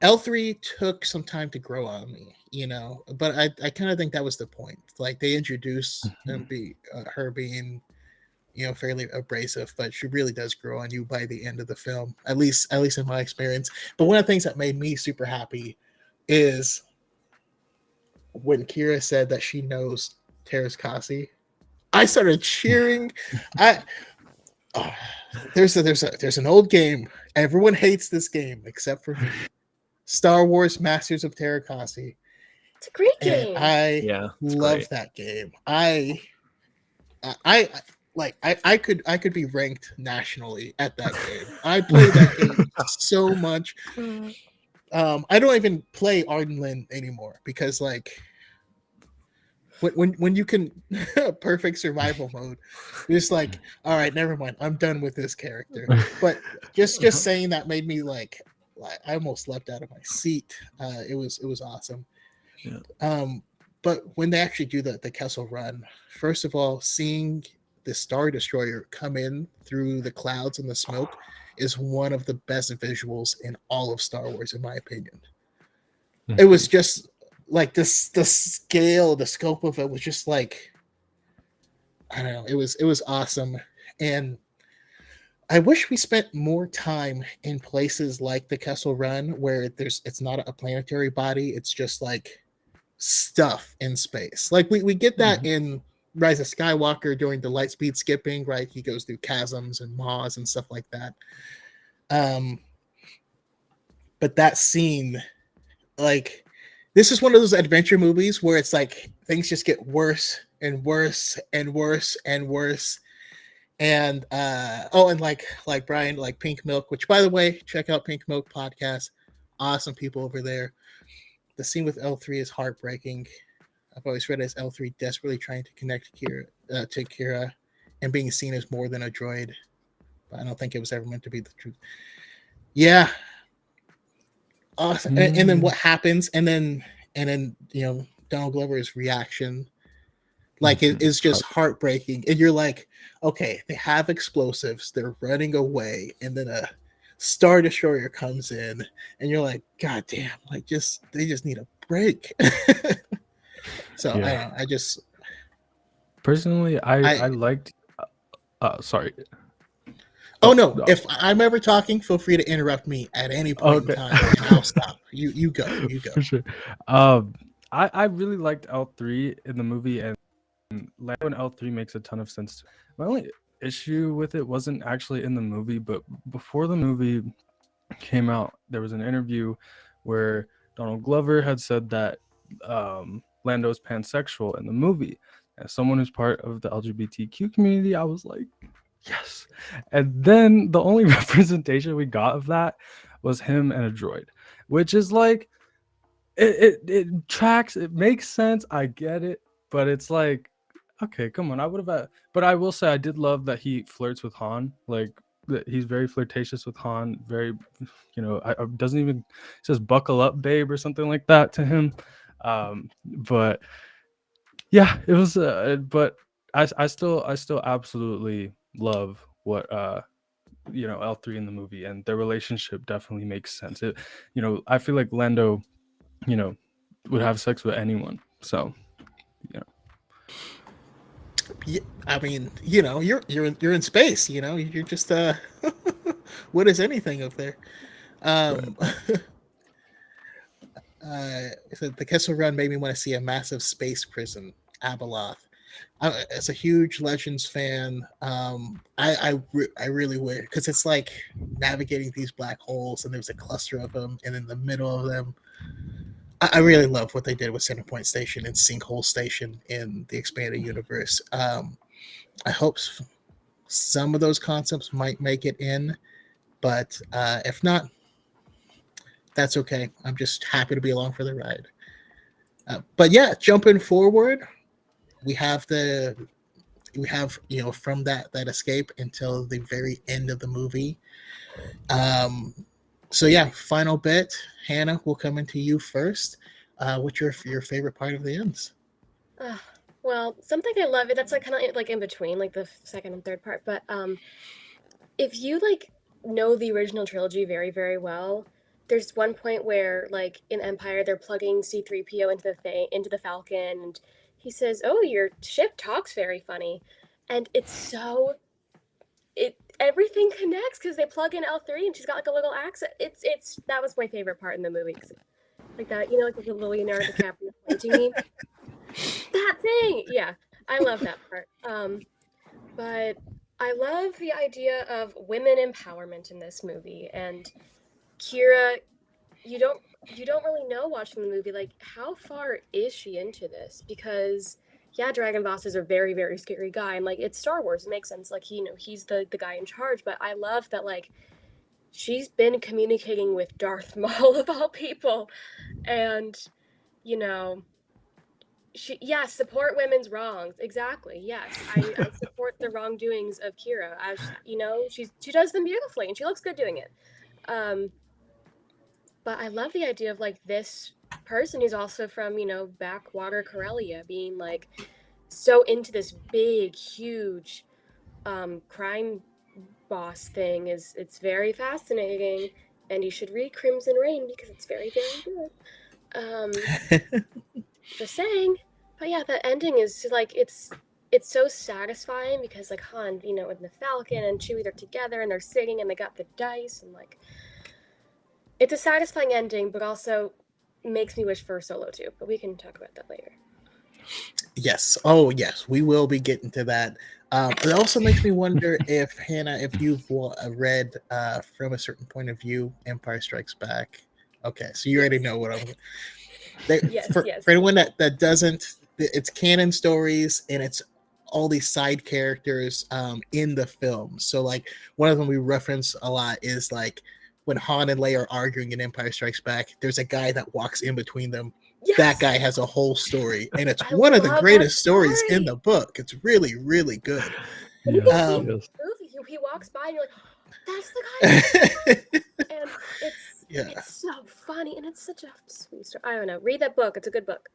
L3 took some time to grow on me, you know, but I kind of think that was the point. Like they introduced her being, you know, fairly abrasive, but she really does grow on you by the end of the film, at least in my experience. But one of the things that made me super happy is when Kira said that she knows Terrace Kasi. I started cheering. There's an old game. Everyone hates this game except for me. Star Wars Masters of Terrakasi. It's a great game. I love that game. I could be ranked nationally at that game. I play that game so much. I don't even play Ardenlin anymore because like when you can perfect survival mode, it's like, all right, never mind, I'm done with this character. But just saying that made me like I almost leapt out of my seat. It was awesome. But when they actually do the Kessel Run, first of all, seeing the Star Destroyer come in through the clouds and the smoke is one of the best visuals in all of Star Wars, in my opinion. It was just like the scale, the scope of it was just like, I don't know, it was awesome. And I wish we spent more time in places like the Kessel Run where it's not a planetary body, it's just like stuff in space. Like we get that in Rise of Skywalker doing the light speed skipping, right? He goes through chasms and maws and stuff like that. But that scene, like, this is one of those adventure movies where it's like things just get worse and worse and worse and worse. And and like Brian, like Pink Milk, which by the way, check out Pink Milk podcast. Awesome people over there. The scene with L3 is heartbreaking. I've always read it as L3 desperately trying to connect to Kira and being seen as more than a droid. But I don't think it was ever meant to be the truth. Yeah. Awesome. And then what happens? And then Donald Glover's reaction, like, it is just heartbreaking. And you're like, okay, they have explosives, they're running away, and then a Star Destroyer comes in, and you're like, God damn, like, they just need a break. So Yeah. I just Personally, I liked. Sorry. Oh no! If I'm ever talking, feel free to interrupt me at any point in time, and I'll stop. You go. For sure. I really liked L3 in the movie, and Lando and L3 makes a ton of sense. My only issue with it wasn't actually in the movie, but before the movie came out, there was an interview where Donald Glover had said that Lando's pansexual in the movie. As someone who's part of the LGBTQ community, I was like, yes. And then the only representation we got of that was him and a droid, which is like, it tracks, it makes sense, I get it, but it's like, okay, come on, I would have. But I will say, I did love that he flirts with Han. Like, that he's very flirtatious with Han. Very, doesn't even says "buckle up, babe" or something like that to him. But yeah, it was. But I still absolutely love what L3 in the movie, and their relationship definitely makes sense. It, I feel like Lando, would have sex with anyone. So, Yeah, I mean, you're in space. You're just what is anything up there? So the Kessel Run made me want to see a massive space prison, Abeloth. As a huge Legends fan, I really would, because it's like navigating these black holes, and there's a cluster of them, and in the middle of them, I really love what they did with Centerpoint Station and Sinkhole Station in the expanded universe. I hope some of those concepts might make it in, but if not, that's okay. I'm just happy to be along for the ride. But yeah, jumping forward, we have from that escape until the very end of the movie. So yeah, final bit. Hannah, we'll come into you first. What's your favorite part of the ends? Well, something I love, that's like kind of like in between, like the second and third part. But if you like know the original trilogy very, very well, there's one point where, like, in Empire, they're plugging C-3PO into the Falcon, and he says, "Oh, your ship talks very funny," and everything connects because they plug in L3 and she's got like a little accent. That was my favorite part in the movie, like that, like the little Leonardo DiCaprio pointing me. That thing, yeah, I love that part. But I love the idea of women empowerment in this movie, and Kira, you don't really know watching the movie, like, how far is she into this? Because yeah, Dragon Boss is a very, very scary guy, and like, it's Star Wars, it makes sense, like, he's the guy in charge, but I love that, like, she's been communicating with Darth Maul of all people, and support women's wrongs. Exactly. Yes, I support the wrongdoings of Kira. As she does them beautifully, and she looks good doing it. But I love the idea of like this person who's also from backwater Corellia being like so into this big, huge crime boss thing. It's very fascinating, and you should read Crimson Reign because it's very, very good. Just saying. But yeah, the ending is like it's so satisfying because like Han, and the Falcon and Chewie, they're together and they're singing and they got the dice, and like it's a satisfying ending, but also makes me wish for Solo too. But we can talk about that later. Yes. Oh, yes. We will be getting to that. It also makes me wonder if Hannah, if you've read from a certain point of view, Empire Strikes Back. Okay, so you already Yes. know what I'm. They, Yes, yes. for anyone that doesn't, it's canon stories and it's all these side characters in the film. So like one of them we reference a lot is like when Han and Leia are arguing in Empire Strikes Back. There's a guy that walks in between them. Yes. That guy has a whole story, and it's I one of the love greatest that stories in story. the book. It's really, really good. And Yes, even Um, in the yes. movie, he walks by and you're like, that's the guy. And Yeah. it's so funny and it's such a sweet story. I don't know. Read that book. It's a good book.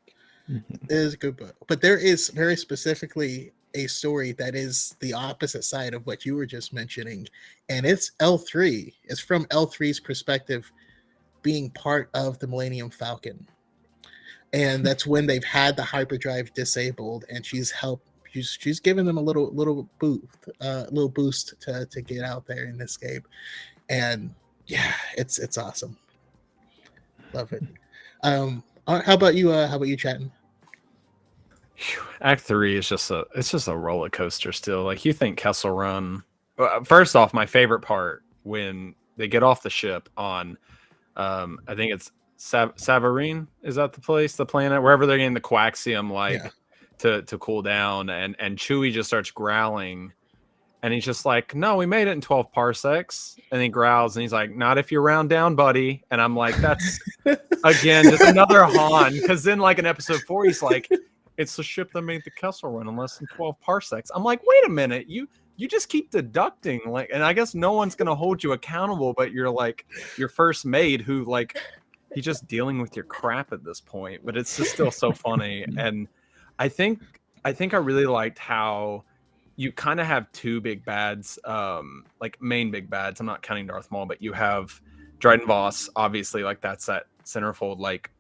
Mhm. It is a good book, but there is very specifically a story that is the opposite side of what you were just mentioning, and it's L3. It's from L3's perspective, being part of the Millennium Falcon, and that's when they've had the hyperdrive disabled, and she's helped. She's given them a little boost to get out there and escape, and yeah, it's awesome. Love it. How about you? How about you, Chatting? Act 3 is just a roller coaster still. Like you think Kessel Run. First off, my favorite part when they get off the ship on, I think it's Savarine. Is that the planet, wherever they're getting the coaxium to cool down, and Chewie just starts growling, and he's just like, "No, we made it in 12 parsecs," and he growls, and he's like, "Not if you're round down, buddy." And I'm like, that's again just another Han, because then like in episode 4, he's like, it's the ship that made the Kessel Run in less than 12 parsecs. I'm like, wait a minute, you just keep deducting, like, and I guess no one's gonna hold you accountable, but you're like your first mate who like he's just dealing with your crap at this point. But it's just still so funny. And I think I really liked how you kind of have two big bads, like main big bads. I'm not counting Darth Maul, but you have Dryden Voss, obviously, like that's that centerfold, like,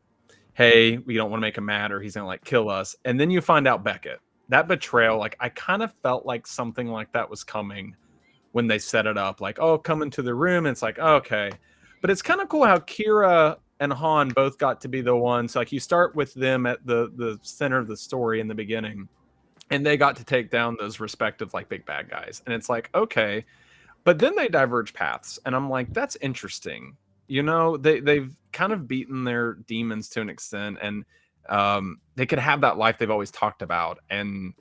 hey, we don't want to make him mad or he's gonna like kill us. And then you find out Beckett. That betrayal, like I kind of felt like something like that was coming when they set it up, like, oh, come into the room, and it's like, oh, okay. But it's kind of cool how Kira and Han both got to be the ones. Like you start with them at the center of the story in the beginning, and they got to take down those respective like big bad guys. And it's like, okay. But then they diverge paths, and I'm like, that's interesting. You know, they've kind of beaten their demons to an extent, and they could have that life they've always talked about. And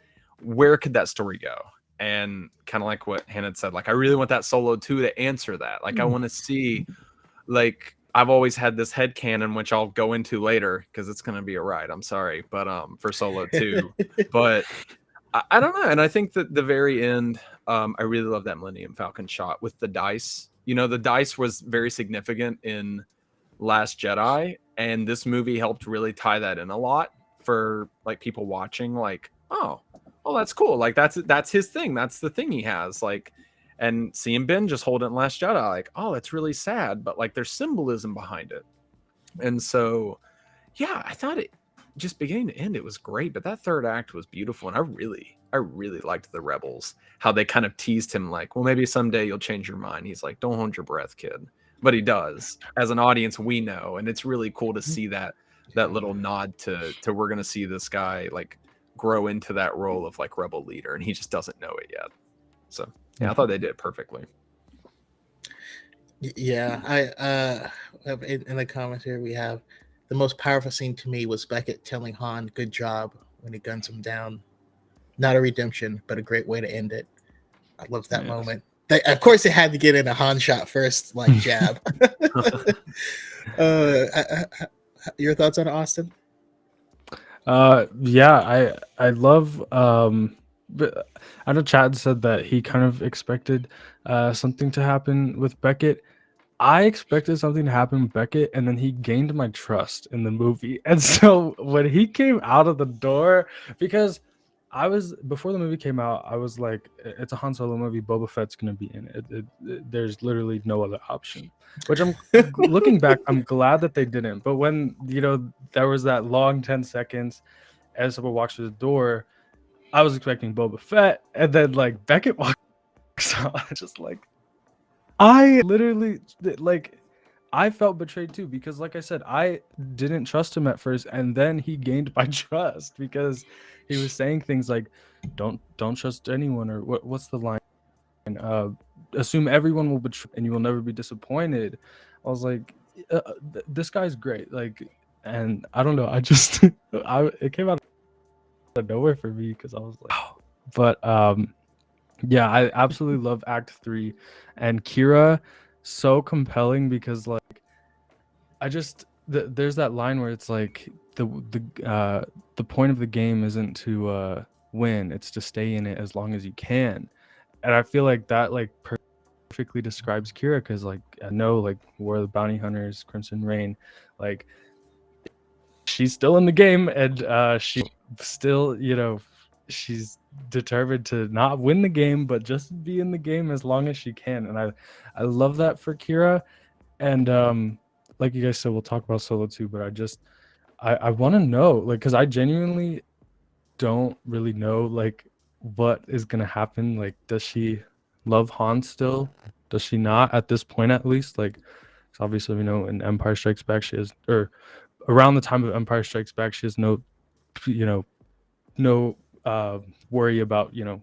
where could that story go? And kind of like what Hannah had said, like I really want that Solo 2 to answer that. Like I want to see, like I've always had this headcanon, which I'll go into later because it's going to be a ride. I'm sorry, but for Solo 2, but I don't know. And I think that the very end, I really love that Millennium Falcon shot with the dice. You know, the dice was very significant in Last Jedi, and this movie helped really tie that in a lot for like people watching. Like, oh, that's cool. Like that's his thing. That's the thing he has. Like, and seeing Ben just hold it in Last Jedi, like, oh, that's really sad, but like there's symbolism behind it. And so, yeah, I thought it just beginning to end, it was great. But that third act was beautiful, and I really liked the Rebels, how they kind of teased him, like, well, maybe someday you'll change your mind. He's like, don't hold your breath, kid. But he does. As an audience, we know, and it's really cool to see that little nod to we're gonna see this guy like grow into that role of like rebel leader, and he just doesn't know it yet. So yeah, I thought they did it perfectly. Yeah, I in the comments here we have the most powerful scene to me was Beckett telling Han, "Good job," when he guns him down. Not a redemption, but a great way to end it. I love that moment. Of course, they had to get in a Han shot first, like jab. Your thoughts on Austin? Yeah, I love. But I know Chad said that he kind of expected something to happen with Beckett. I expected something to happen with Beckett, and then he gained my trust in the movie. And so when he came out of the door, because before the movie came out, I was like, it's a Han Solo movie. Boba Fett's gonna be in it. There's literally no other option. Which I'm looking back, I'm glad that they didn't. But when there was that long 10 seconds as someone walks through the door, I was expecting Boba Fett, and then like Beckett walks out. I just like, I literally like, I felt betrayed too, because like I said, I didn't trust him at first, and then he gained my trust because he was saying things like, don't trust anyone, or what's the line? Assume everyone will betray and you will never be disappointed. I was like, this guy's great. Like, and I don't know, I just it came out of nowhere for me because I was like, oh. But yeah, I absolutely love Act 3, and Kira, so compelling because like I just there's that line where it's like the point of the game isn't to win, it's to stay in it as long as you can. And I feel like that like perfectly describes Kira, because like I know like War of the Bounty Hunters, Crimson Reign, like she's still in the game, and she still, you know, she's determined to not win the game but just be in the game as long as she can. And I love that for Kira. And like you guys said, we'll talk about Solo too, but I want to know, like, because I genuinely don't really know like what is gonna happen. Like, does she love Han still? Does she not at this point, at least? Like, 'cause obviously we know in Empire Strikes Back she has, or around the time of Empire Strikes Back, she has no, you know, no worry about, you know,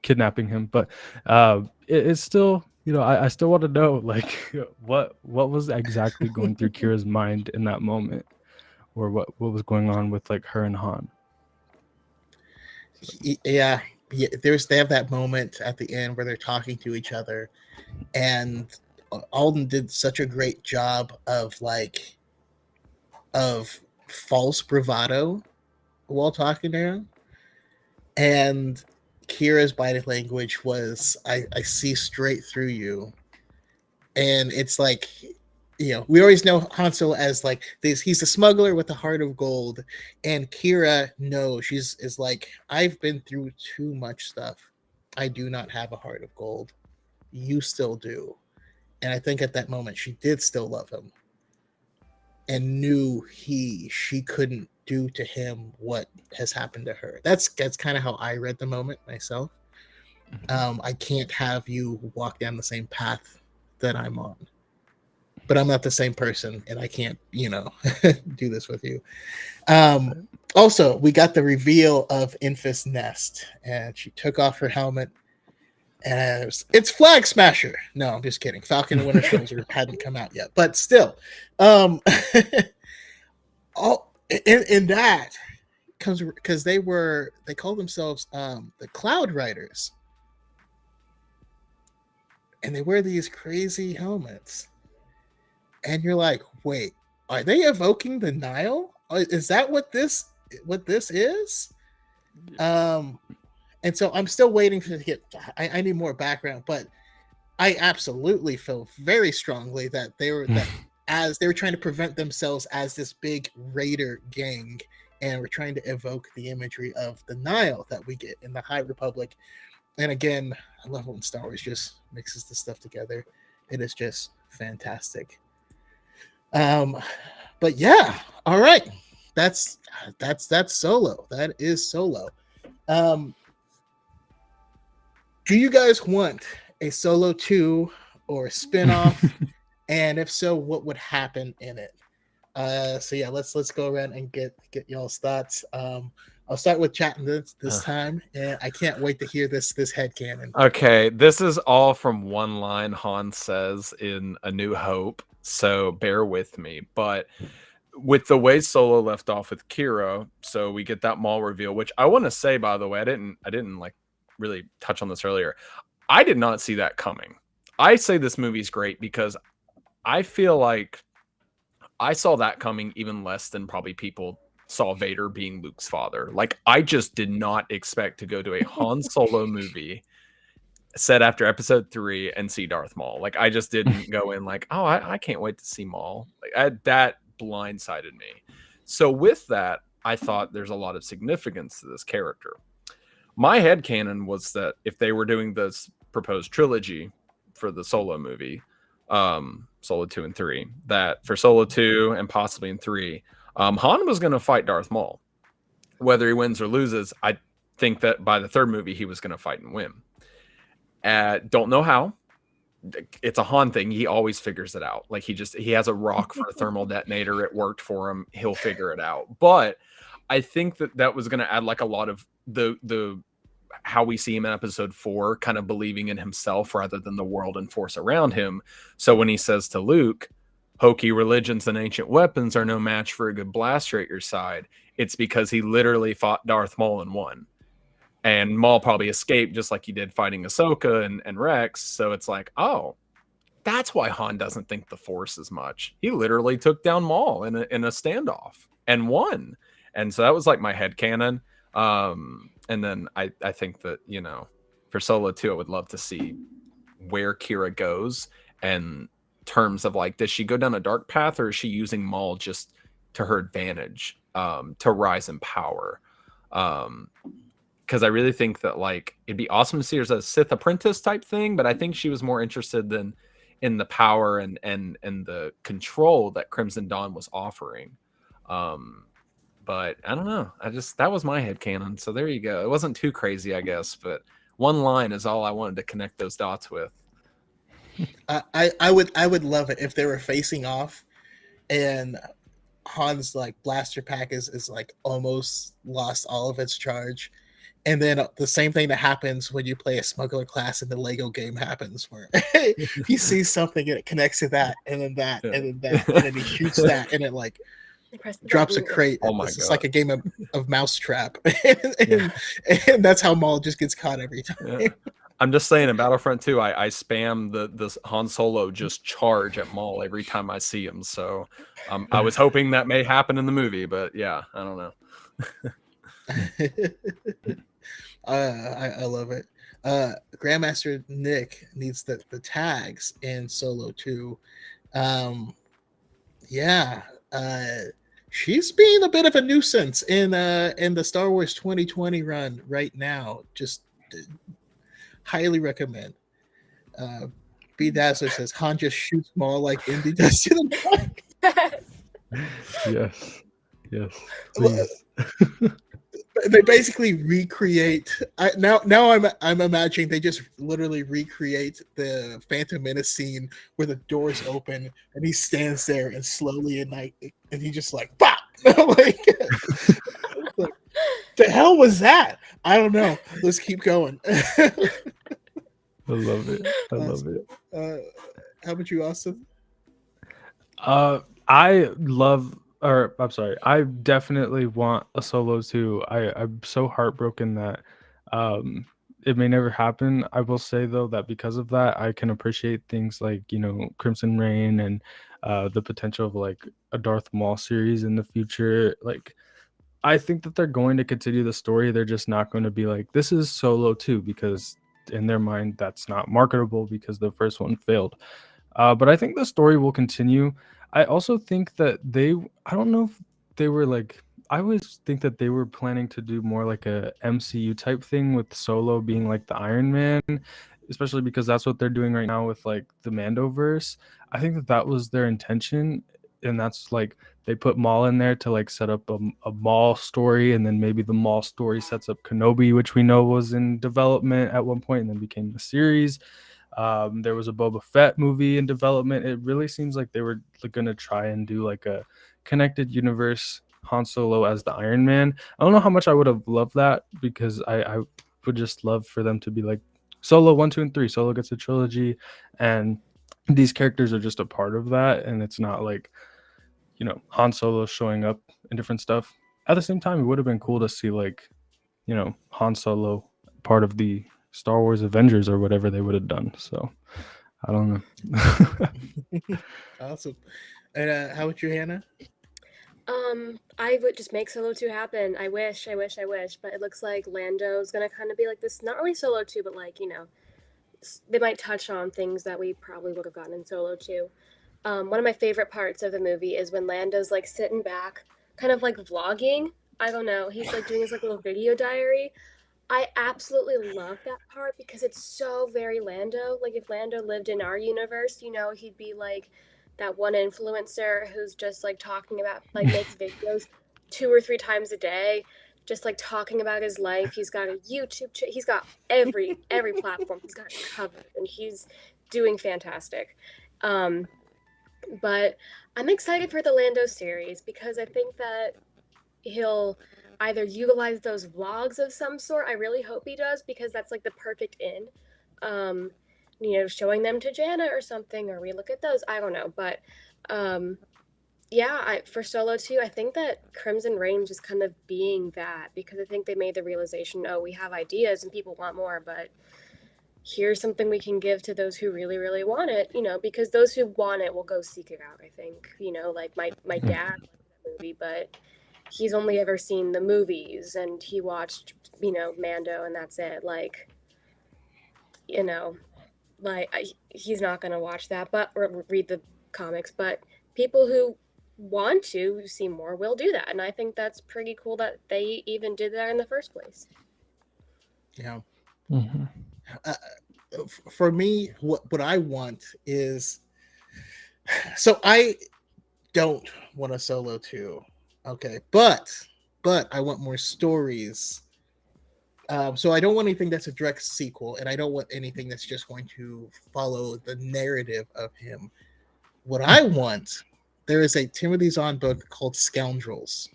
kidnapping him. But it's still, you know, I still want to know like what was exactly going through Kira's mind in that moment, or what was going on with like her and Han. Yeah, they have that moment at the end where they're talking to each other, and Alden did such a great job of false bravado while talking to him. And Kira's body language was, I see straight through you. And it's like, you know, we always know Han Solo as like this, he's a smuggler with a heart of gold. And Kira, no, is like, I've been through too much stuff. I do not have a heart of gold. You still do. And I think at that moment she did still love him, and knew she couldn't do to him what has happened to her. That's kind of how I read the moment myself. I can't have you walk down the same path that I'm on, but I'm not the same person, and I can't, you know, do this with you. Also, we got the reveal of Infus Nest, and she took off her helmet, and it's Flag Smasher. No, I'm just kidding. Falcon and Winter Soldier hadn't come out yet, but still, all in that comes because they call themselves the Cloud Riders, and they wear these crazy helmets, and you're like, wait, are they evoking the Nile? Is that what this is? And so I'm still waiting to get. I need more background, but I absolutely feel very strongly that they were as they were trying to prevent themselves as this big raider gang, and we're trying to evoke the imagery of the Nile that we get in the High Republic. And again, I love when Star Wars just mixes this stuff together. It is just fantastic. But yeah, all right, that's Solo. That is Solo. Do you guys want a Solo 2 or a spin-off? And if so, what would happen in it? So yeah, let's go around and get y'all's thoughts. I'll start with chatting this time, and I can't wait to hear this headcanon. Okay, this is all from one line Han says in A New Hope, so bear with me. But with the way Solo left off with Kira, so we get that Maul reveal, which I want to say, by the way, I didn't like really touch on this earlier. I did not see that coming. I say this movie's great because I feel like I saw that coming even less than probably people saw Vader being Luke's father. Like, I just did not expect to go to a Han Solo movie set after episode 3 and see Darth Maul. Like, I just didn't go in like, oh, I can't wait to see Maul. Like, that blindsided me. So with that, I thought there's a lot of significance to this character. My headcanon was that if they were doing this proposed trilogy for the Solo movie, Solo 2 and 3, that for Solo 2 and possibly in 3, Han was going to fight Darth Maul. Whether he wins or loses, I think that by the third movie, he was going to fight and win. Don't know how. it's a Han thing. He always figures it out. Like he has a rock for a thermal detonator. It worked for him. He'll figure it out. But I think that was going to add like a lot of the how we see him in episode 4, kind of believing in himself rather than the world and force around him. So when he says to Luke, hokey religions and ancient weapons are no match for a good blaster at your side, it's because he literally fought Darth Maul and won. And Maul probably escaped just like he did fighting Ahsoka and Rex. So it's like, oh, that's why Han doesn't think the Force as much. He literally took down Maul in a standoff and won. And so that was like my headcanon. And then I think that, you know, for Solo 2, I would love to see where Kira goes and terms of like, does she go down a dark path, or is she using Maul just to her advantage, to rise in power? Because I really think that like it'd be awesome to see her as a Sith apprentice type thing, but I think she was more interested in the power and the control that Crimson Dawn was offering. But I don't know. That was my headcanon. So there you go. It wasn't too crazy, I guess, but one line is all I wanted to connect those dots with. I would love it if they were facing off and Han's like blaster pack is like almost lost all of its charge. And then the same thing that happens when you play a smuggler class in the Lego game happens, where he sees something and it connects to that, and then that, and then that, and then he shoots that, and it like drops a crate. Oh my God. It's like a game of Mousetrap, and that's how Maul just gets caught every time. Yeah. I'm just saying, in Battlefront 2, I spam the Han Solo just charge at Maul every time I see him. So I was hoping that may happen in the movie, but yeah, I don't know. I love it. Grandmaster Nick needs the tags in Solo 2. She's being a bit of a nuisance in the Star Wars 2020 run right now. Just highly recommend. B Dazzler says Han just shoots Maul like Indy does to the back. Yes. Please. They basically recreate. Now I'm imagining they just literally recreate the Phantom Menace scene where the doors open and he stands there and slowly and he just like bop. like, the hell was that? I don't know. Let's keep going. I love it. I love it. How about you, Austin? I definitely want a Solo 2. I'm so heartbroken that it may never happen. I will say though that because of that, I can appreciate things like, you know, Crimson Reign and the potential of like a Darth Maul series in the future. Like, I think that they're going to continue the story. They're just not going to be like, this is Solo 2, because in their mind that's not marketable because the first one failed. But I think the story will continue. I also think that I don't know if they were like, I always think that they were planning to do more like a MCU type thing with Solo being like the Iron Man, especially because that's what they're doing right now with like the Mandoverse. I think that was their intention. And that's like, they put Maul in there to like set up a Maul story, and then maybe the Maul story sets up Kenobi, which we know was in development at one point and then became the series. There was a Boba Fett movie in development. It really seems like they were going to try and do like a connected universe Han Solo as the Iron Man. I don't know how much I would have loved that, because I would just love for them to be like Solo 1, 2, and 3. Solo gets a trilogy, and these characters are just a part of that, and it's not like, you know, Han Solo showing up in different stuff. At the same time, it would have been cool to see like, you know, Han Solo part of the Star Wars Avengers or whatever they would have done. So I don't know. Awesome. And how about you, Hannah? I would just make Solo 2 happen. I wish, but it looks like Lando's gonna kind of be like this, not really Solo 2, but like, you know, they might touch on things that we probably would have gotten in Solo 2. One of my favorite parts of the movie is when Lando's like sitting back, kind of like vlogging. I don't know. He's like doing his like little video diary. I absolutely love that part because it's so very Lando. Like, if Lando lived in our universe, you know, he'd be like that one influencer who's just like talking about, like, makes videos 2 or 3 times a day, just like talking about his life. He's got a YouTube he's got every platform he's got it covered, and he's doing fantastic. But I'm excited for the Lando series because I think that he'll either utilize those vlogs of some sort. I really hope he does because that's like the perfect in. Um, showing them to Jana or something, or we look at those. I don't know, but yeah, for Solo 2, I think that Crimson Reign just kind of being that because I think they made the realization, oh, we have ideas and people want more, but here's something we can give to those who really, really want it, because those who want it will go seek it out, I think. Like my dad liked that movie, but he's only ever seen the movies and he watched, Mando and that's it. Like, he's not going to watch that or read the comics, but people who want to see more will do that. And I think that's pretty cool that they even did that in the first place. Yeah. Mm-hmm. For me, what I want is, so I don't want a Solo 2. Okay. But I want more stories. So I don't want anything that's a direct sequel, and I don't want anything that's just going to follow the narrative of him. What I want, there is a Timothy Zahn book called Scoundrels.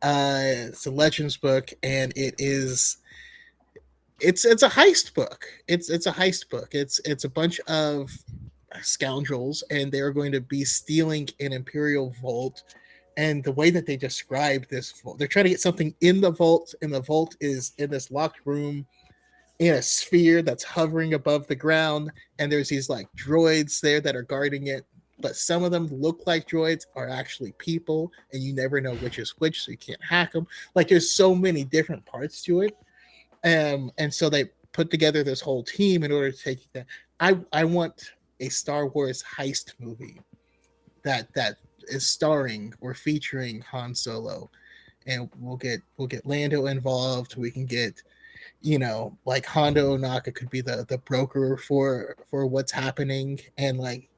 It's a Legends book, and it's a heist book. It's a heist book. It's a bunch of scoundrels, and they're going to be stealing an Imperial vault. And the way that they describe this vault, they're trying to get something in the vault, and the vault is in this locked room in a sphere that's hovering above the ground, and there's these like droids there that are guarding it, but some of them look like droids, are actually people, and you never know which is which, so you can't hack them. Like, there's so many different parts to it. And so they put together this whole team in order to take that. I want a Star Wars heist movie that is starring or featuring Han Solo, and we'll get Lando involved. We can get, like Hondo Ohnaka could be the broker for what's happening, and like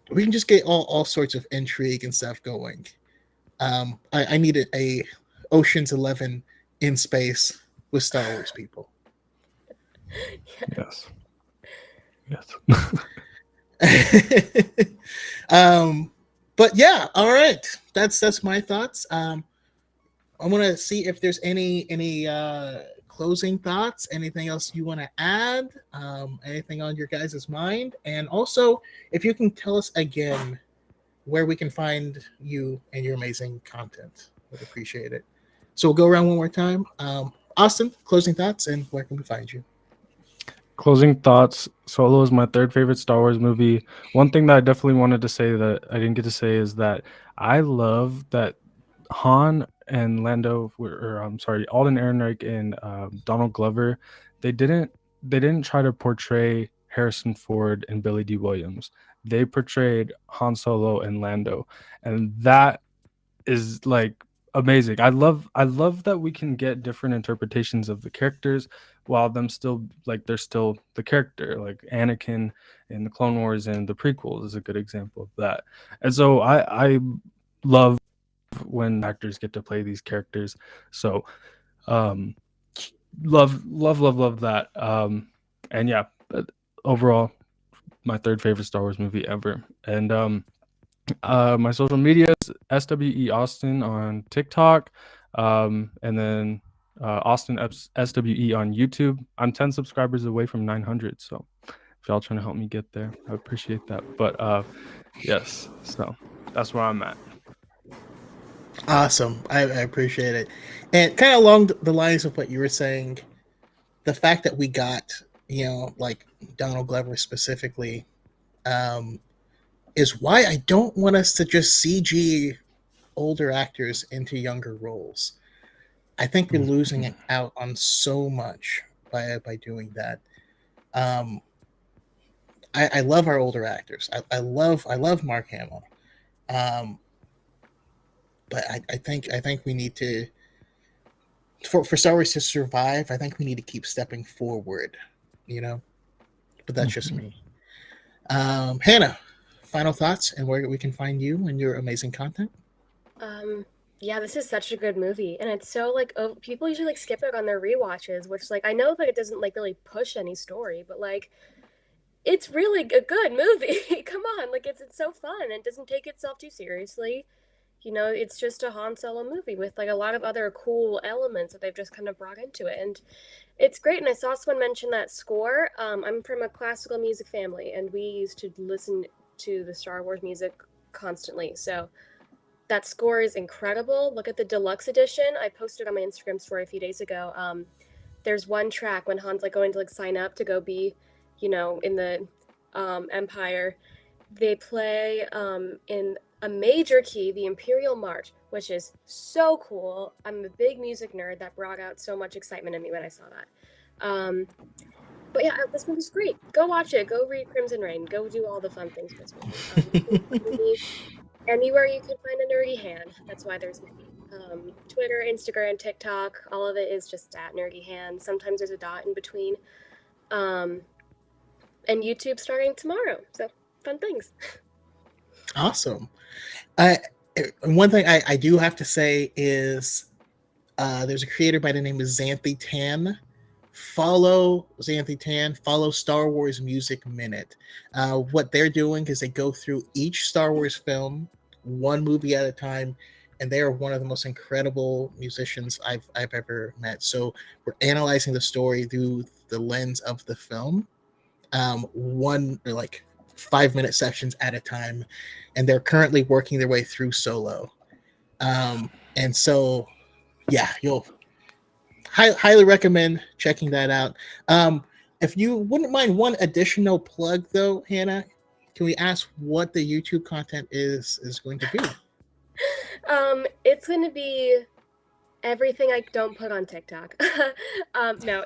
we can just get all sorts of intrigue and stuff going. I needed a Ocean's 11 in space with Star Wars people. Yes. But yeah, all right. That's my thoughts. I want to see if there's any closing thoughts, anything else you want to add, anything on your guys' mind, and also if you can tell us again where we can find you and your amazing content. Would appreciate it. So we'll go around one more time. Austin, closing thoughts, and where can we find you? Closing thoughts. Solo is my third favorite Star Wars movie. One thing that I definitely wanted to say that I didn't get to say is that I love that Han and Alden Ehrenreich and Donald Glover, they didn't try to portray Harrison Ford and Billy D. Williams. They portrayed Han Solo and Lando, and that is like amazing. I love that we can get different interpretations of the characters while them still like they're still the character. Like Anakin in the Clone Wars and the prequels is a good example of that. And so I love when actors get to play these characters. So love that. And yeah, overall my third favorite Star Wars movie ever. And my social media is SWEAustin on TikTok, and then Austin SWE on YouTube. I'm 10 subscribers away from 900, so if y'all trying to help me get there, I appreciate that. But yes, so that's where I'm at. Awesome. I appreciate it. And kind of along the lines of what you were saying, the fact that we got, like Donald Glover specifically, is why I don't want us to just CG older actors into younger roles. I think we're losing out on so much by doing that. I love our older actors. I love Mark Hamill. But I think we need to, for Star Wars to survive, I think we need to keep stepping forward, But that's just me. Hannah, final thoughts and where we can find you and your amazing content? Yeah, this is such a good movie, and it's so like people usually like skip it on their rewatches, which like I know that it doesn't like really push any story, but like it's really a good movie. Come on, like it's so fun and it doesn't take itself too seriously. You know, it's just a Han Solo movie with like a lot of other cool elements that they've just kind of brought into it, and it's great. And I saw someone mention that score. I'm from a classical music family, and we used to listen to the Star Wars music constantly. So that score is incredible. Look at the deluxe edition. I posted on my Instagram story a few days ago. There's one track when Han's like going to like sign up to go be, you know, in the Empire. They play in a major key the Imperial March, which is so cool. I'm a big music nerd. That brought out so much excitement in me when I saw that. But yeah, this movie's great. Go watch it. Go read Crimson Reign. Go do all the fun things with this movie. Anywhere you can find a nerdy hand, that's why there's me. Twitter, Instagram, TikTok, all of it is just at nerdy hand. Sometimes there's a dot in between. And YouTube starting tomorrow. So fun things. Awesome. One thing I do have to say is there's a creator by the name of Xanthi Tan. Follow Xanthi Tan, follow Star Wars Music Minute. What they're doing is they go through each Star Wars film, one movie at a time, and they are one of the most incredible musicians I've ever met. So we're analyzing the story through the lens of the film, like 5-minute sections at a time, and they're currently working their way through Solo. And so, yeah, you'll highly recommend checking that out. If you wouldn't mind one additional plug, though, Hannah, can we ask what the YouTube content is going to be? It's going to be everything I don't put on TikTok. No,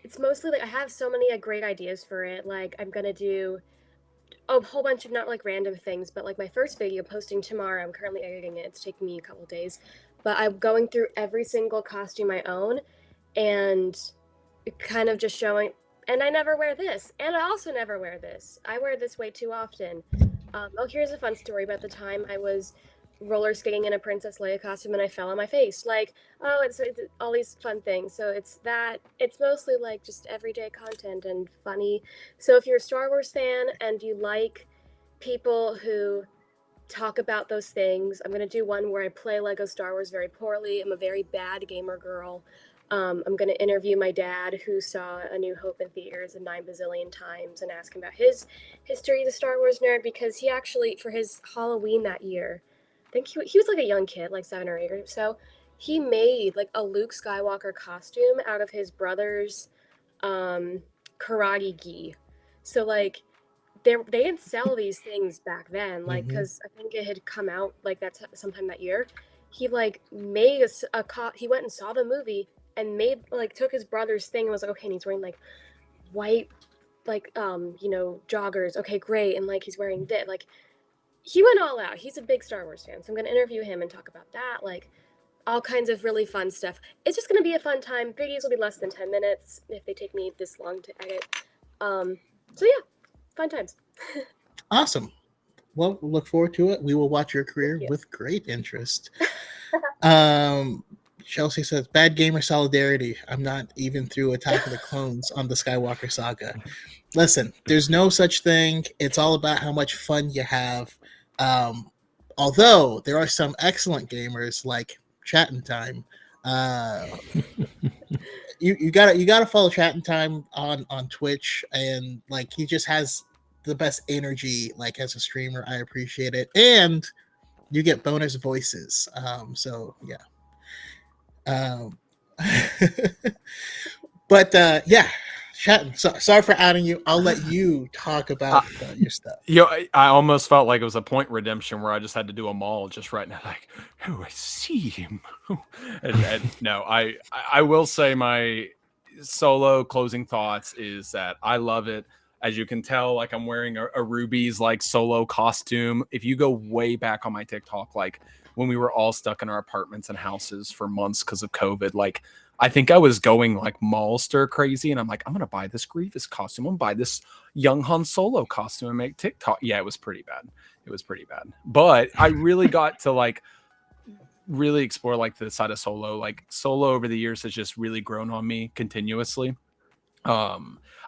it's mostly like I have so many great ideas for it. Like I'm gonna do a whole bunch of not like random things, but like my first video posting tomorrow. I'm currently editing it. It's taking me a couple days, but I'm going through every single costume I own and kind of just showing. And I never wear this, and I also never wear this. I wear this way too often. Here's a fun story about the time I was roller skating in a Princess Leia costume and I fell on my face. Like, it's all these fun things. So it's mostly like just everyday content and funny. So if you're a Star Wars fan and you like people who talk about those things, I'm going to do one where I play Lego Star Wars very poorly. I'm a very bad gamer girl. I'm going to interview my dad who saw A New Hope in theaters 9 bazillion times and ask him about his history as a Star Wars nerd, because he actually, for his Halloween that year, I think he was like a young kid, like 7 or 8 or so, he made like a Luke Skywalker costume out of his brother's karate gi. So like they didn't sell these things back then, like because I think it had come out like that sometime that year. He like made he went and saw the movie and took his brother's thing and was like, okay, and he's wearing like white joggers, okay, great, and like he's wearing this, like he went all out. He's a big Star Wars fan, so I'm gonna interview him and talk about that, like all kinds of really fun stuff. It's just gonna be a fun time. Videos will be less than 10 minutes if they take me this long to edit. So yeah, fun times. Awesome. Well, we'll look forward to it. We will watch your career with great interest. Chelsea says, bad gamer solidarity. I'm not even through Attack of the Clones on the Skywalker saga. Listen, there's no such thing. It's all about how much fun you have. Although there are some excellent gamers like Chattentime. You gotta follow Chattentime on Twitch, and like he just has the best energy like as a streamer. I appreciate it, and you get bonus voices. So yeah. But yeah, Chatton, sorry for outing you. I'll let you talk about your stuff. I almost felt like it was a point redemption where I just had to do them all just right now. Like, I see him. and no, I will say my solo closing thoughts is that I love it. As you can tell, like I'm wearing a Ruby's like solo costume. If you go way back on my TikTok, like when we were all stuck in our apartments and houses for months because of COVID, like I think I was going like mallster crazy, and I'm like, I'm gonna buy this Grievous costume, I'm gonna buy this young Han Solo costume and make TikTok. Yeah, it was pretty bad. But I really got to like really explore like the side of Solo. Like Solo over the years has just really grown on me continuously.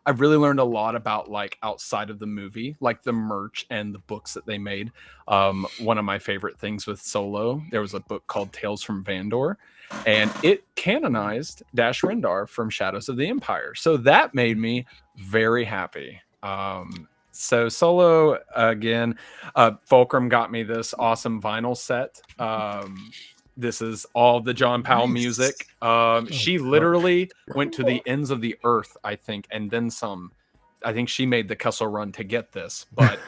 I've really learned a lot about like outside of the movie, like the merch and the books that they made. One of my favorite things with Solo, there was a book called Tales from Vandor, and it canonized Dash Rendar from Shadows of the Empire. So that made me very happy. So Solo again, Fulcrum got me this awesome vinyl set. This is all the John Powell music. She literally went to the ends of the earth, I think, and then some. I think she made the Kessel Run to get this, but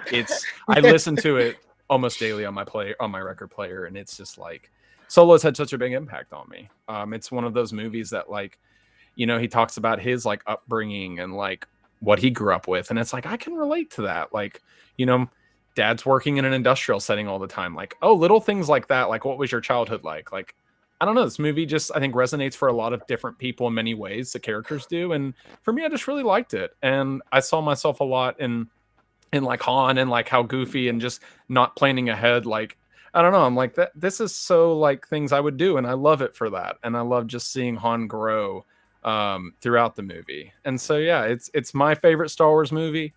I listen to it almost daily on my record player, and it's just like Solo's had such a big impact on me. It's one of those movies that, like, you know, he talks about his like upbringing and like what he grew up with, and it's like I can relate to that. Like, you know, dad's working in an industrial setting all the time. Like, oh, little things like that. Like, what was your childhood like? Like, I don't know. This movie just, I think, resonates for a lot of different people in many ways. The characters do, and for me, I just really liked it. And I saw myself a lot in like Han and like how goofy and just not planning ahead. Like, I don't know. I'm like that. This is so like things I would do, and I love it for that. And I love just seeing Han grow throughout the movie. And so yeah, it's my favorite Star Wars movie.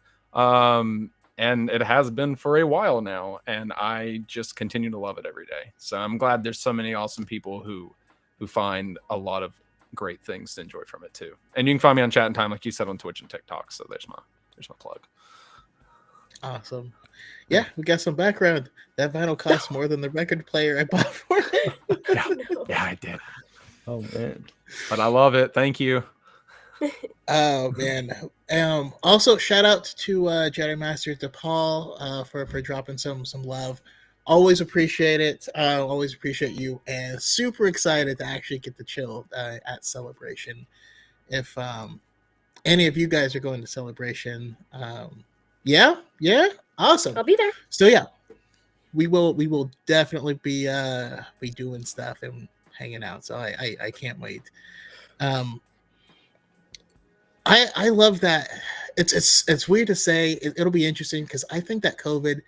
And it has been for a while now, and I just continue to love it every day. So I'm glad there's so many awesome people who find a lot of great things to enjoy from it too. And you can find me on Chattentime, like you said, on Twitch and TikTok. So there's my plug. Awesome. Yeah, we got some background. That vinyl costs more than the record player I bought for it. Yeah, I did. Oh man. But I love it. Thank you. Oh man. Also shout out to Jedi Master DePaul for dropping some love. Always appreciate it. Always appreciate you, and super excited to actually get to chill at Celebration. If any of you guys are going to Celebration, yeah, awesome. I'll be there. So yeah, we will definitely be doing stuff and hanging out. So I can't wait. I love that. It's weird to say. It'll be interesting because I think that COVID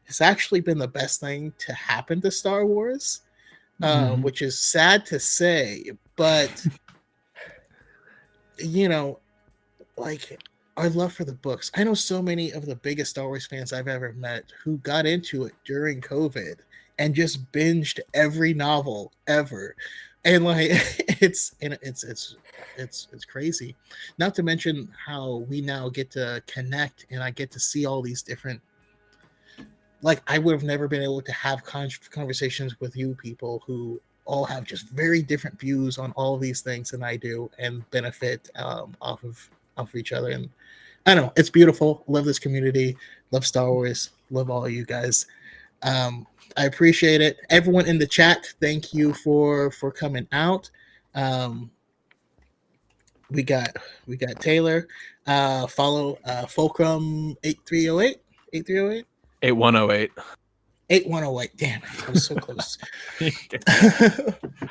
has actually been the best thing to happen to Star Wars, which is sad to say, but you know, like our love for the books. I know so many of the biggest Star Wars fans I've ever met who got into it during COVID and just binged every novel ever. And like it's crazy. Not to mention how we now get to connect, and I get to see all these different. Like I would have never been able to have conversations with you people who all have just very different views on all of these things than I do, and benefit off of each other. And I don't know, it's beautiful. Love this community. Love Star Wars. Love all of you guys. I appreciate it. Everyone in the chat, thank you for coming out. We got Taylor. Follow Fulcrum 8308. 8308? 8108. 8108. Damn it. I was so close.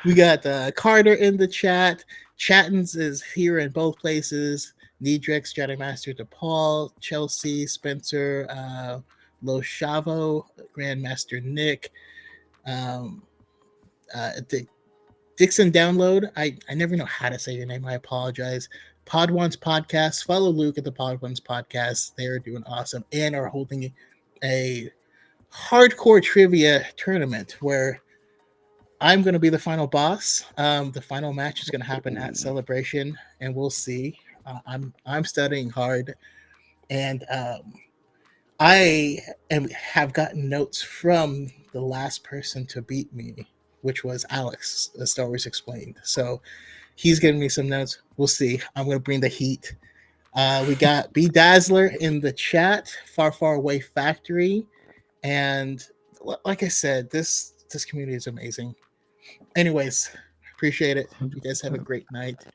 We got Carter in the chat. Chattens is here in both places. Nidrix, Jedi Master DePaul, Chelsea, Spencer, Loshavo, Grandmaster Nick, Dixon Download. I never know how to say your name. I apologize. Podwans Podcast. Follow Luke at the Podwans Podcast. They are doing awesome and are holding a hardcore trivia tournament where I'm going to be the final boss. The final match is going to happen at Celebration, and we'll see. I'm studying hard, and I have gotten notes from the last person to beat me, which was Alex, Star Wars Explained. So he's giving me some notes. We'll see. I'm going to bring the heat. We got B Dazzler in the chat, Far Away Factory. And like I said, this community is amazing. Anyways, appreciate it. You guys have a great night.